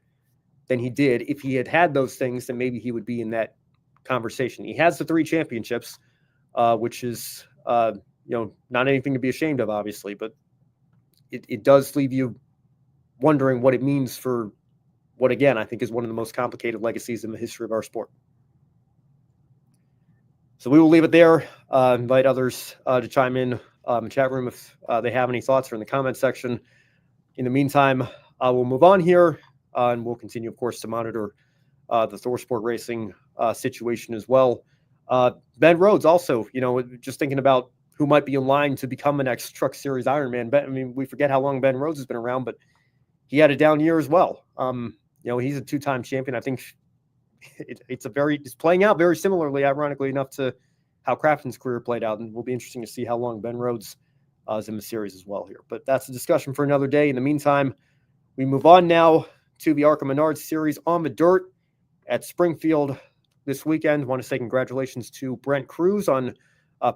than he did. If he had those things, then maybe he would be in that conversation. He has the 3 championships, which is, not anything to be ashamed of, obviously, but it does leave you wondering what it means for what, again, I think is one of the most complicated legacies in the history of our sport. So we will leave it there. Invite others to chime in the chat room if they have any thoughts, or in the comment section. In the meantime, we'll move on here, and we'll continue, of course, to monitor the Thorsport racing situation as well. Ben Rhodes also, just thinking about who might be in line to become the next Truck Series Ironman. We forget how long Ben Rhodes has been around, but he had a down year as well. He's a 2-time champion. I think it's playing out very similarly, ironically enough, to how Crafton's career played out, and it will be interesting to see how long Ben Rhodes is in the series as well here. But that's a discussion for another day. In the meantime, we move on now to the ARCA Menards Series on the dirt at Springfield this weekend. I want to say congratulations to Brent Crews on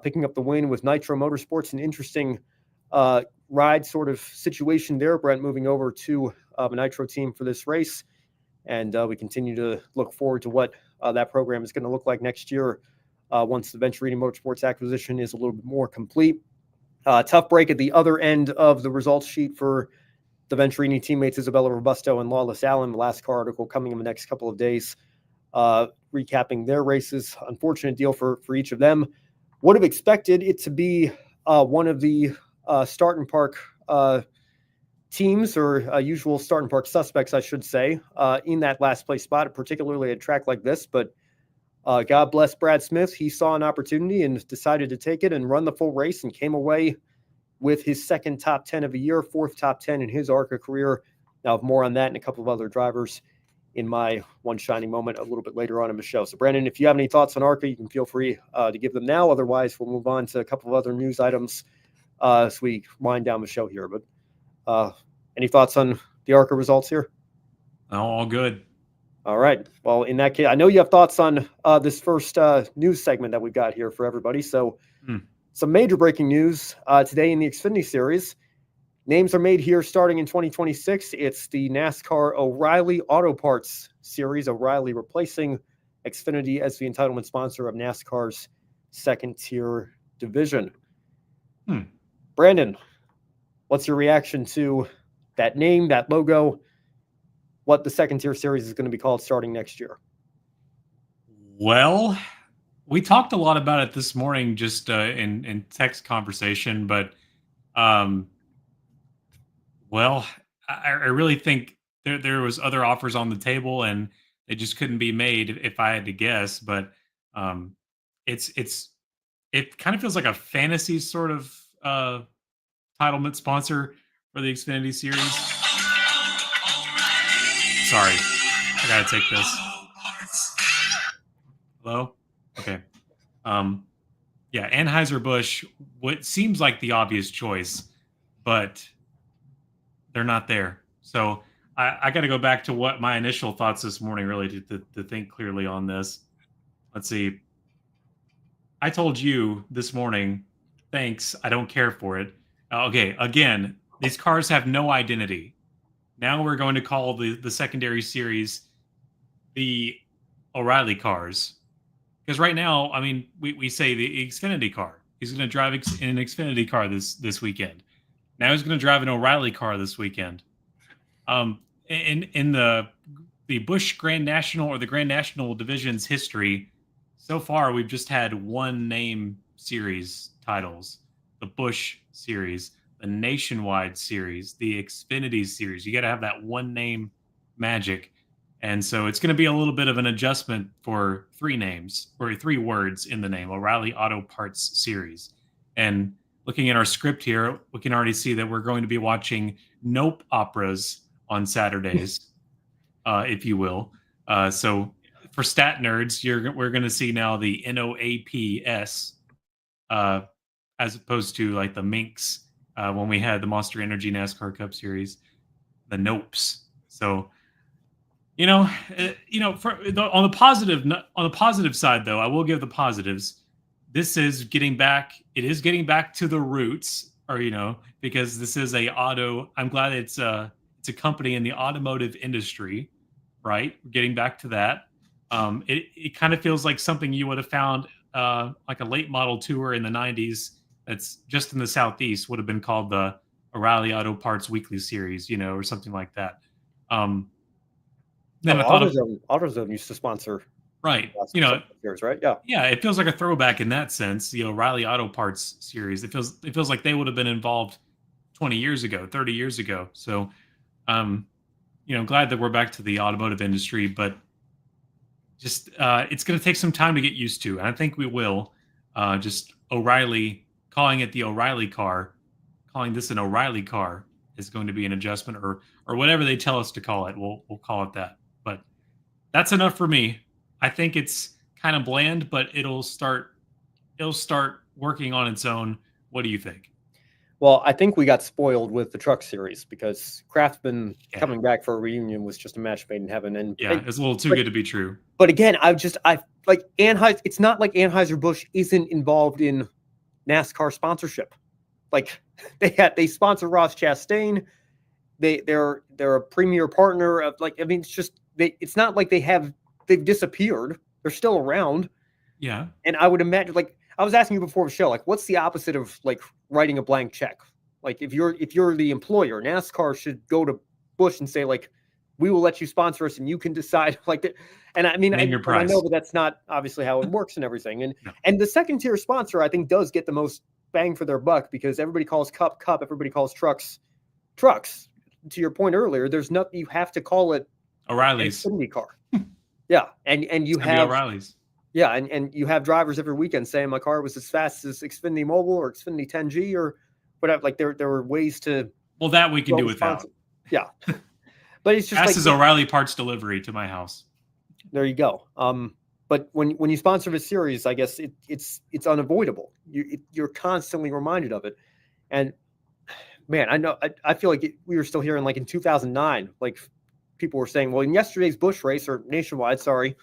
picking up the win with Nitro Motorsports. An interesting ride sort of situation there. Brent moving over to the Nitro team for this race. And we continue to look forward to what that program is going to look like next year once the Venturini Motorsports acquisition is a little bit more complete. Tough break at the other end of the results sheet for the Venturini teammates, Isabella Robusto and Lawless Allen. The last car article coming in the next couple of days, recapping their races. Unfortunate deal for each of them. Would have expected it to be one of the Start and Park teams, or usual Start and Park suspects, I should say, in that last place spot, particularly at a track like this. But God bless Brad Smith. He saw an opportunity and decided to take it and run the full race, and came away with his second top 10 of the year, fourth top 10 in his ARCA career. Now, more on that and a couple of other drivers in my one shining moment a little bit later on in the show. So, Brenden, if you have any thoughts on ARCA, you can feel free to give them now. Otherwise, we'll move on to a couple of other news items as we wind down the show here. But any thoughts on the ARCA results here? Oh, all good. All right. Well, in that case, I know you have thoughts on this first news segment that we've got here for everybody. So some major breaking news today in the Xfinity Series. Names are made here starting in 2026. It's the NASCAR O'Reilly Auto Parts Series, O'Reilly replacing Xfinity as the entitlement sponsor of NASCAR's second-tier division. Brenden, what's your reaction to that name, that logo, what the second-tier series is going to be called starting next year? Well, we talked a lot about it this morning just in text conversation, but well, I really think there was other offers on the table, and they just couldn't be made if I had to guess. But it kind of feels like a fantasy sort of entitlement sponsor for the Xfinity Series. Sorry, I gotta take this. Hello? Okay. Yeah, Anheuser-Busch, what seems like the obvious choice, but they're not there. So I got to go back to what my initial thoughts this morning, really, to think clearly on this. Let's see. I told you this morning, thanks, I don't care for it. Okay, again, these cars have no identity. Now we're going to call the secondary series the O'Reilly cars. Because right now, I mean, we say the Xfinity car. He's going to drive in an Xfinity car this weekend. Now he's going to drive an O'Reilly car this weekend. In the Busch Grand National or the Grand National Division's history, so far we've just had one name series titles: the Busch Series, the Nationwide Series, the Xfinity Series. You got to have that one name magic. And so it's going to be a little bit of an adjustment for three names or three words in the name: O'Reilly Auto Parts Series. And looking at our script here, we can already see that we're going to be watching Nope operas on Saturdays, if you will. So for stat nerds, we're going to see now the NOAPS as opposed to like the Minx when we had the Monster Energy NASCAR Cup Series, the Nopes. So on the positive side, though, I will give the positives. This is getting back. It is getting back to the roots, because this is I'm glad it's a company in the automotive industry, right? Getting back to that. It kind of feels like something you would have found like a late model tour in the 90s. That's just in the Southeast would have been called the O'Reilly Auto Parts Weekly Series, or something like that. Then AutoZone used to sponsor, right? Years, right? Yeah. It feels like a throwback in that sense. The O'Reilly Auto Parts Series. It feels like they would have been involved 20 years ago, 30 years ago. So, glad that we're back to the automotive industry, but just it's going to take some time to get used to, and I think we will. Just O'Reilly calling it the O'Reilly car, calling this an O'Reilly car is going to be an adjustment, or whatever they tell us to call it. We'll call it that. But that's enough for me. I think it's kind of bland, but it'll start working on its own. What do you think? Well, I think we got spoiled with the Truck Series because Craftsman coming back for a reunion was just a match made in heaven. And it's a little too good to be true. But again, I like Anheuser. It's not like Anheuser-Busch isn't involved in NASCAR sponsorship. Like they sponsor Ross Chastain. They're a premier partner of it's not like they've disappeared. They're still around. Yeah. And I would imagine, like I was asking you before the show, like what's the opposite of like writing a blank check? Like if you're the employer, NASCAR should go to Busch and say like, we will let you sponsor us and you can decide like that. And I mean, I know that that's not obviously how it works and everything. And the second tier sponsor, I think, does get the most bang for their buck because everybody calls Cup, everybody calls trucks. To your point earlier, there's nothing, you have to call it O'Reilly's Xfinity car. Yeah, and you have O'Reilly's. Yeah, and you have drivers every weekend saying my car was as fast as Xfinity Mobile or Xfinity 10G or whatever. Like there were ways to. Well, that we can do without. Yeah, but it's just fast like as O'Reilly parts delivery to my house. There you go. But when you sponsor a series, I guess it's unavoidable. You're constantly reminded of it, and man, I feel like we were still hearing like in 2009, like people were saying, well, in yesterday's Busch race or Nationwide, sorry.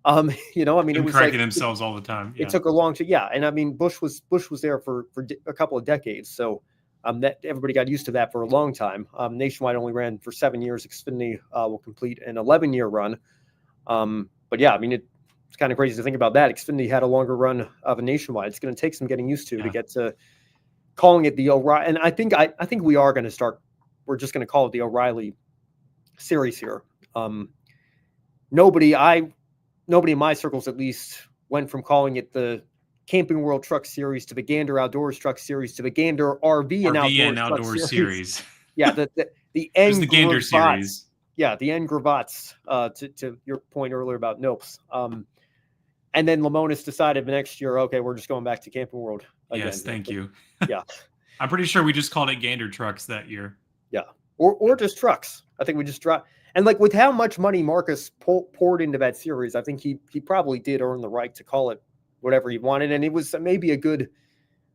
I mean, it was correcting like themselves all the time. Yeah. It took a long time. Yeah. And I mean, Busch was there for a couple of decades. So that everybody got used to that for a long time. Nationwide only ran for 7 years. Xfinity will complete an 11-year run. But yeah, I mean, it's kind of crazy to think about that. Xfinity had a longer run of a Nationwide. It's going to take some getting used to get to calling it the O'Reilly. And I think we are going to start. We're just going to call it the O'Reilly series here. Nobody in my circles, at least, went from calling it the Camping World Truck Series to the Gander Outdoors Truck Series to the Gander RV and Outdoors Series. Yeah, the There's the Gander Series. Yeah, the N Gravats, to your point earlier about Nopes. And then Lemonis decided the next year, okay, we're just going back to Camping World again. Yes, thank you. Yeah. I'm pretty sure we just called it Gander Trucks that year. Yeah, or just trucks. I think we just dropped. And like with how much money Marcus poured into that series, I think he probably did earn the right to call it whatever he wanted. And it was maybe a good.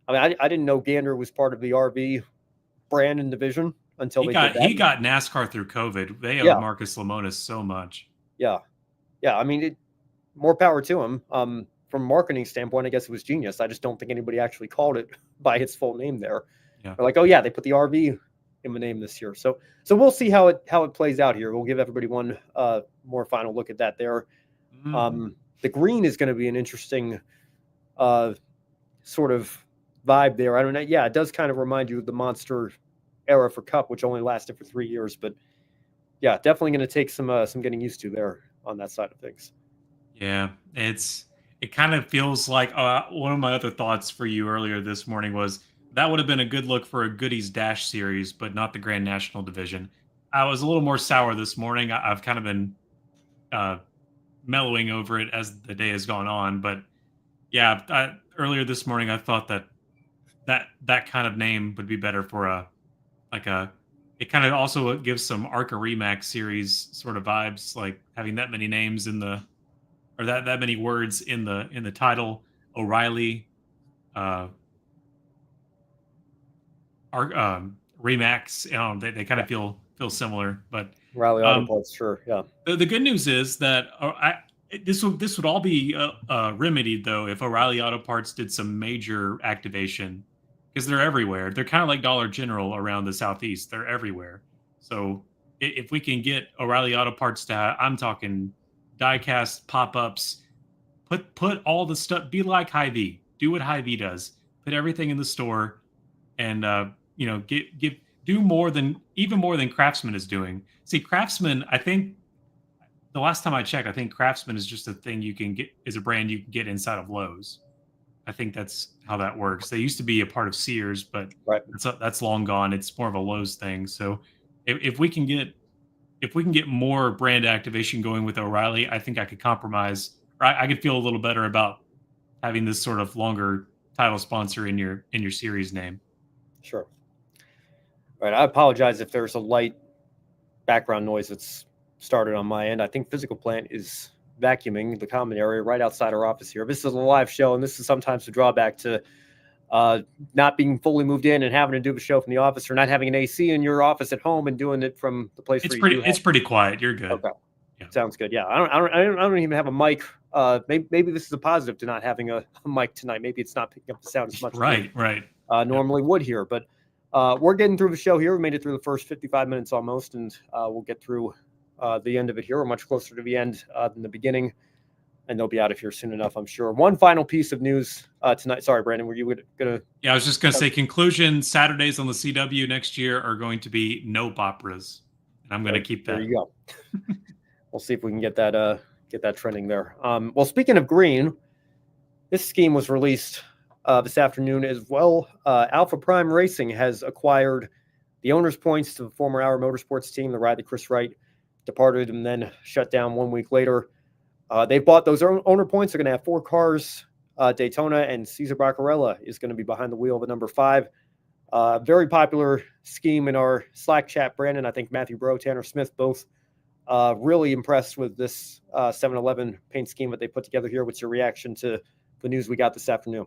I mean, I didn't know Gander was part of the RV brand and division until he got NASCAR through COVID. They owe Marcus Lemonis so much. Yeah. I mean, more power to him. From a marketing standpoint, I guess it was genius. I just don't think anybody actually called it by its full name there. Yeah. They're like, oh yeah, they put the RV in the name this year. So we'll see how it plays out here. We'll give everybody one more final look at that there. Mm-hmm. The green is going to be an interesting sort of vibe there. I don't know. Yeah, it does kind of remind you of the Monster era for Cup, which only lasted for 3 years. But yeah, definitely going to take some getting used to there on that side of things. Yeah, it kind of feels like one of my other thoughts for you earlier this morning was that would have been a good look for a Goodies Dash series, but not the Grand National division. I was a little more sour this morning. I've kind of been mellowing over it as the day has gone on. But yeah, earlier this morning, I thought that kind of name would be better for it kind of also gives some ARCA Remax series sort of vibes, like having that many names or that many words in the title. O'Reilly, Remax, they kind of feel similar, but O'Reilly Auto Parts, sure, yeah. The good news is that this would all be remedied though if O'Reilly Auto Parts did some major activation, because they're everywhere. They're kind of like Dollar General around the Southeast. They're everywhere. So if we can get O'Reilly Auto Parts to, I'm talking die-cast pop-ups, put all the stuff, be like Hy-Vee, do what Hy-Vee does, put everything in the store, and do even more than Craftsman is doing. See, Craftsman, I think the last time I checked, I think Craftsman is just a thing is a brand you can get inside of Lowe's. I think that's how that works. They used to be a part of Sears, but that's long gone. It's more of a Lowe's thing. So if we can get more brand activation going with O'Reilly, I think I could compromise. I could feel a little better about having this sort of longer title sponsor in your series name. Sure. All right. I apologize if there's a light background noise that's started on my end. I think Physical Plant is vacuuming the common area right outside our office here. This is a live show, and this is sometimes the drawback to not being fully moved in and having to do the show from the office, or not having an AC in your office at home and doing it from the place. It's pretty quiet. You're good. Okay. Yeah. Sounds good. Yeah. I don't even have a mic. Maybe this is a positive to not having a mic tonight. Maybe it's not picking up the sound as much. Right. Normally would here, but we're getting through the show here. We made it through the first 55 minutes almost, and we'll get through the end of it here. We're much closer to the end than the beginning, and they'll be out of here soon enough, I'm sure. One final piece of news tonight. Sorry, Brenden, were you going to? Yeah, I was just going to say conclusion. Saturdays on the CW next year are going to be no operas, and I'm going to keep that. There you go. We'll see if we can get that trending there. Well, speaking of green, this scheme was released this afternoon as well. Alpha Prime Racing has acquired the owner's points to the former Hour Motorsports team, the ride that Chris Wright departed and then shut down 1 week later. They bought those owner points. They're going to have 4 cars, Daytona, and Cesar Baccarella is going to be behind the wheel of the number 5. Very popular scheme in our Slack chat, Brandon. I think Matthew Bro, Tanner Smith, both really impressed with this 7-Eleven paint scheme that they put together here. What's your reaction to the news we got this afternoon?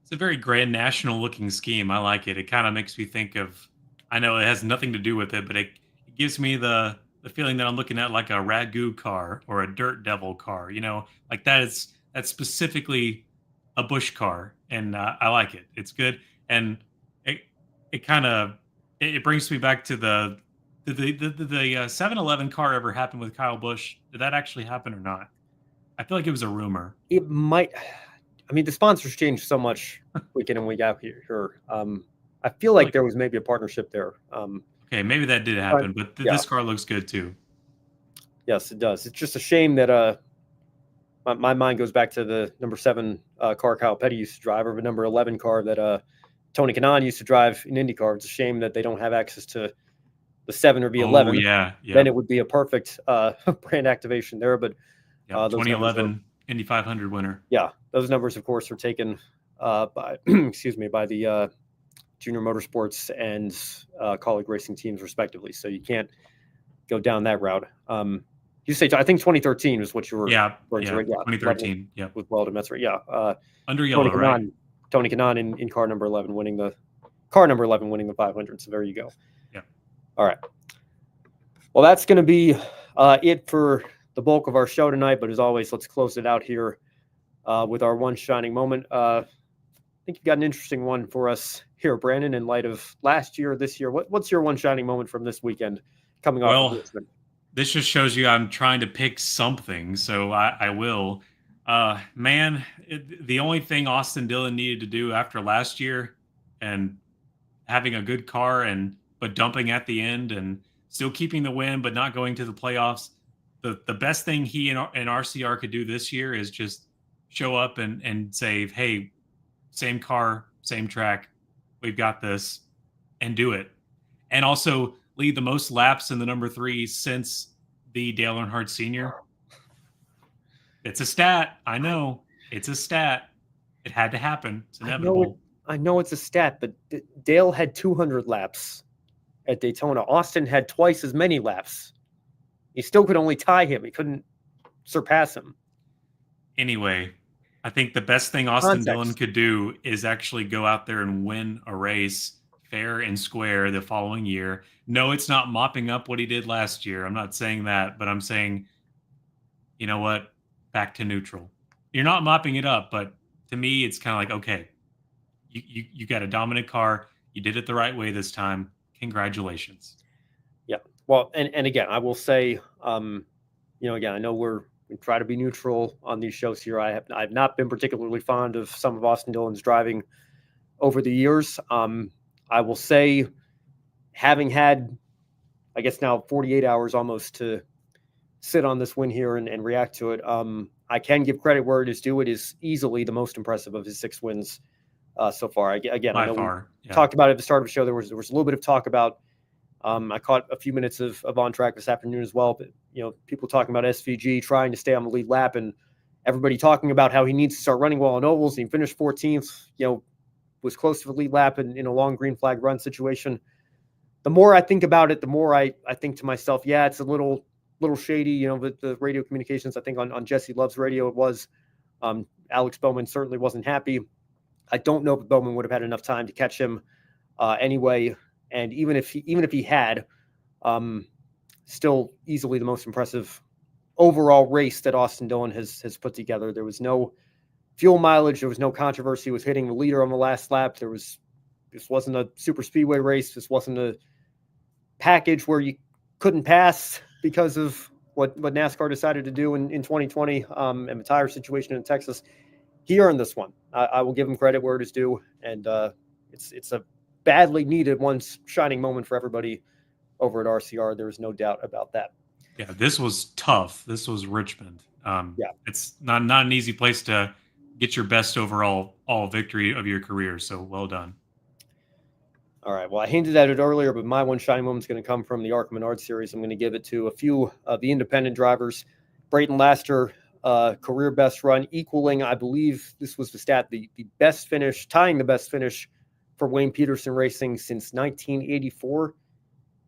It's a very Grand National looking scheme. I like it. It kind of makes me think of, I know it has nothing to do with it, but it gives me the feeling that I'm looking at like a Ragu car or a Dirt Devil car, like that's specifically a Busch car. And I like it. It's good. And it kind of, it brings me back to the 7-Eleven car ever happened with Kyle Busch. Did that actually happen or not? I feel like it was a rumor. It might. I mean, the sponsors changed so much week in and week out here. I feel like there was maybe a partnership there. Okay, maybe that did happen, but this car looks good too. Yes, it does. It's just a shame that my mind goes back to the number 7 car Kyle Petty used to drive, or the number 11 car that Tony Kanaan used to drive in IndyCar. It's a shame that they don't have access to the 7 or the 11. Yeah. Then it would be a perfect brand activation there. But 2011 Indy 500 winner. Yeah, those numbers, of course, are taken by by the Junior Motorsports and Colleague Racing teams, respectively. So you can't go down that route. You say, I think 2013 was what you were. Yeah, 2013. Yeah, with Weldon. That's right. Yeah, under yellow, right? Tony Kanaan in car number 11, winning the 500. So there you go. Yeah. All right. Well, that's going to be it for the bulk of our show tonight. But as always, let's close it out here with our one shining moment. I think you've got an interesting one for us here, Brandon, in light of last year, this year. What's your one shining moment from this weekend coming off of Richmond? This just shows you I'm trying to pick something, so I will. The only thing Austin Dillon needed to do after last year and having a good car but dumping at the end and still keeping the win but not going to the playoffs, the best thing he and RCR could do this year is just show up and say, hey, same car, same track, we've got this, and do it. And also lead the most laps in the number 3 since the Dale Earnhardt Sr. It's a stat. I know. It's a stat. It had to happen. It's inevitable. I know it's a stat, but Dale had 200 laps at Daytona. Austin had twice as many laps. He still could only tie him. He couldn't surpass him. Anyway, I think the best thing Austin Dillon could do is actually go out there and win a race fair and square the following year. No, it's not mopping up what he did last year. I'm not saying that, but I'm saying, you know what? Back to neutral. You're not mopping it up, but to me, it's kind of like, okay, you got a dominant car. You did it the right way this time. Congratulations. Yeah. Well, and again, I will say, again, I know we try to be neutral on these shows here. I've not been particularly fond of some of Austin Dillon's driving over the years. I will say, having had, I guess now 48 hours almost to sit on this win here and react to it, I can give credit where it is due. It is easily the most impressive of his 6 wins so far. Again, I know we talked about it at the start of the show. There was a little bit of talk about. I caught a few minutes of on track this afternoon as well. But people talking about SVG trying to stay on the lead lap, and everybody talking about how he needs to start running well on ovals. He finished 14th. Was close to the lead lap in a long green flag run situation. The more I think about it, the more I think to myself, yeah, it's a little shady. The radio communications, I think on Jesse Love's radio, it was. Alex Bowman certainly wasn't happy. I don't know if Bowman would have had enough time to catch him anyway. And even if he had, still easily the most impressive overall race that Austin Dillon has put together. There was no fuel mileage. There was no controversy with hitting the leader on the last lap. This wasn't a super speedway race. This wasn't a package where you couldn't pass because of what NASCAR decided to do in 2020 and the tire situation in Texas. He earned this one. I will give him credit where it is due. And it's a badly needed one shining moment for everybody over at RCR. There's no doubt about that. Yeah, this was tough. This was Richmond. It's not an easy place to get your best overall victory of your career. So well done. All right. Well, I hinted at it earlier, but my one shining moment is going to come from the ARCA Menards Series. I'm going to give it to a few of the independent drivers. Brayton Laster, career best run, equaling, I believe this was the stat, the best finish, tying the best finish for Wayne Peterson Racing since 1984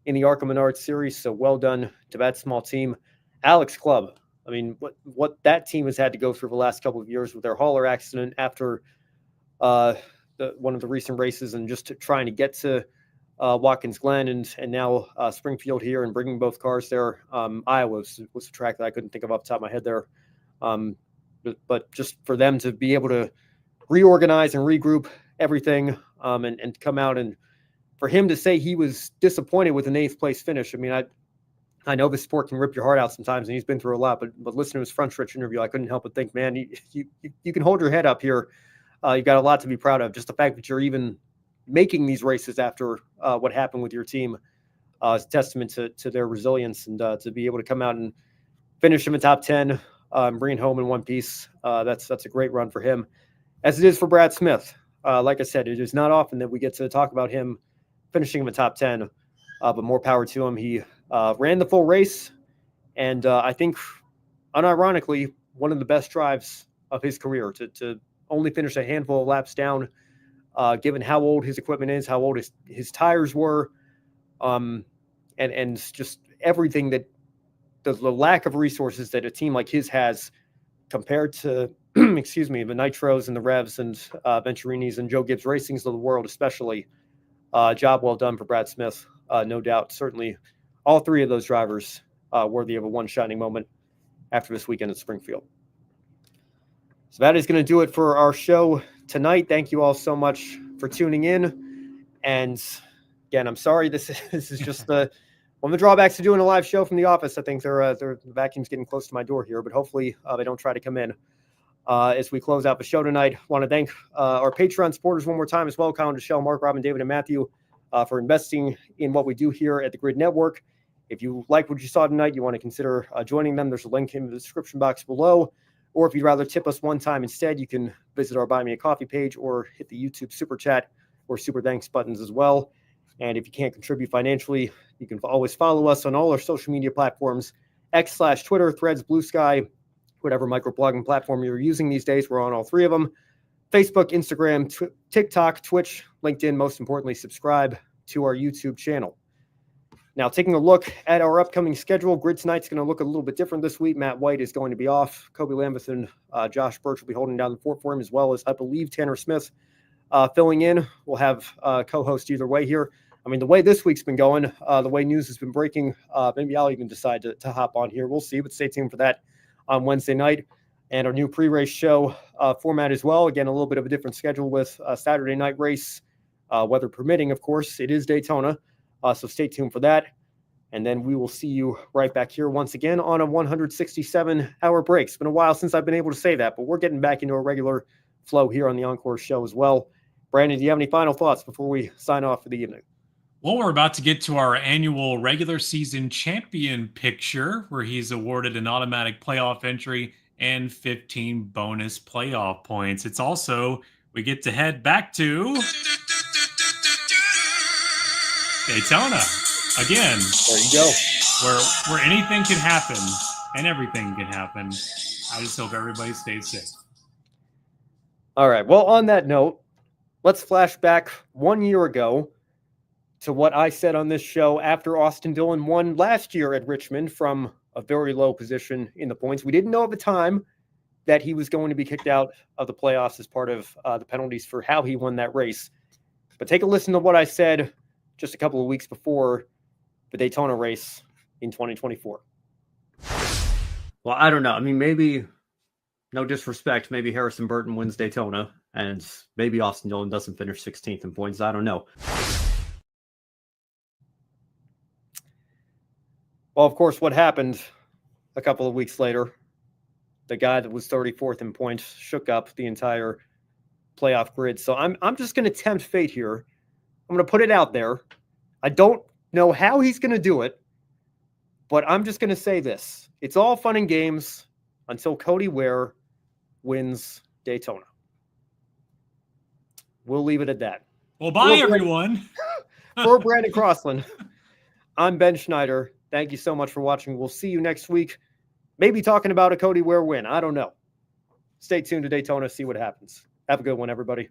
in the ARCA Menards Series. So well done to that small team. Alex Clubb. I mean, what that team has had to go through the last couple of years with their hauler accident after one of the recent races, and just trying to get to Watkins Glen and now Springfield here, and bringing both cars there. Iowa was a track that I couldn't think of off the top of my head there. But just for them to be able to reorganize and regroup everything and come out, and for him to say he was disappointed with an 8th place finish. I mean, I know the sport can rip your heart out sometimes, and he's been through a lot, but listening to his front stretch interview, I couldn't help but think, man, you can hold your head up here. You've got a lot to be proud of. Just the fact that you're even making these races after what happened with your team is a testament to their resilience, and to be able to come out and finish him in top 10, bring it home in one piece. That's a great run for him, as it is for Brad Smith. Like I said, it is not often that we get to talk about him finishing him in top 10, but more power to him. He ran the full race, and I think, unironically, one of the best drives of his career to only finish a handful of laps down, given how old his equipment is, how old his tires were, and just everything that the lack of resources that a team like his has compared to, excuse me, the Nitros and the Revs and Venturinis and Joe Gibbs Racings of the world, especially. Job well done for Brad Smith, no doubt. Certainly all three of those drivers worthy of a one shining moment after this weekend at Springfield. So that is going to do it for our show tonight. Thank you all so much for tuning in. And again, I'm sorry, this is just one of the drawbacks to doing a live show from the office. I think the vacuum's getting close to my door here, but hopefully they don't try to come in. As we close out the show tonight, I want to thank our Patreon supporters one more time as well: Colin, Michelle, Mark, Robin, David, and Matthew, for investing in what we do here at the Grid Network. If you like what you saw tonight, you want to consider joining them. There's a link in the description box below. Or if you'd rather tip us one time instead, you can visit our Buy Me a Coffee page or hit the YouTube Super Chat or Super Thanks buttons as well. And if you can't contribute financially, you can always follow us on all our social media platforms: X/Twitter, Threads, Blue Sky, whatever microblogging platform you're using these days. We're on all three of them: Facebook, Instagram, TikTok, Twitch, LinkedIn. Most importantly, subscribe to our YouTube channel. Now, taking a look at our upcoming schedule, Grid tonight's going to look a little bit different this week. Matt White is going to be off. Kobe Lambeth and Josh Birch will be holding down the fort for him, as well as, I believe, Tanner Smith filling in. We'll have co-host either way here. I mean, the way this week's been going, the way news has been breaking, maybe I'll even decide to hop on here. We'll see, but stay tuned for that on Wednesday night. And our new pre-race show format as well. Again, a little bit of a different schedule with a Saturday night race, weather permitting, of course. It is Daytona. So stay tuned for that. And then we will see you right back here once again on a 167-hour break. It's been a while since I've been able to say that, but we're getting back into a regular flow here on the Encore show as well. Brandon, do you have any final thoughts before we sign off for the evening? Well, we're about to get to our annual regular season champion picture, where he's awarded an automatic playoff entry and 15 bonus playoff points. It's also, we get to head back to Daytona again. There you go. Where anything can happen and everything can happen. I just hope everybody stays safe. All right. Well, on that note, let's flash back 1 year ago to what I said on this show after Austin Dillon won last year at Richmond from a very low position in the points. We didn't know at the time that he was going to be kicked out of the playoffs as part of the penalties for how he won that race. But take a listen to what I said just a couple of weeks before the Daytona race in 2024. Well, I don't know. I mean, maybe, no disrespect, maybe Harrison Burton wins Daytona and maybe Austin Dillon doesn't finish 16th in points. I don't know. Well, of course, what happened a couple of weeks later, the guy that was 34th in points shook up the entire playoff grid. So I'm just going to tempt fate here. I'm going to put it out there. I don't know how he's going to do it, but I'm just going to say this. It's all fun and games until Cody Ware wins Daytona. We'll leave it at that. Well, bye, everyone. For Brenden Crossland, I'm Ben Schneider. Thank you so much for watching. We'll see you next week. Maybe talking about a Cody Ware win. I don't know. Stay tuned to Daytona, see what happens. Have a good one, everybody.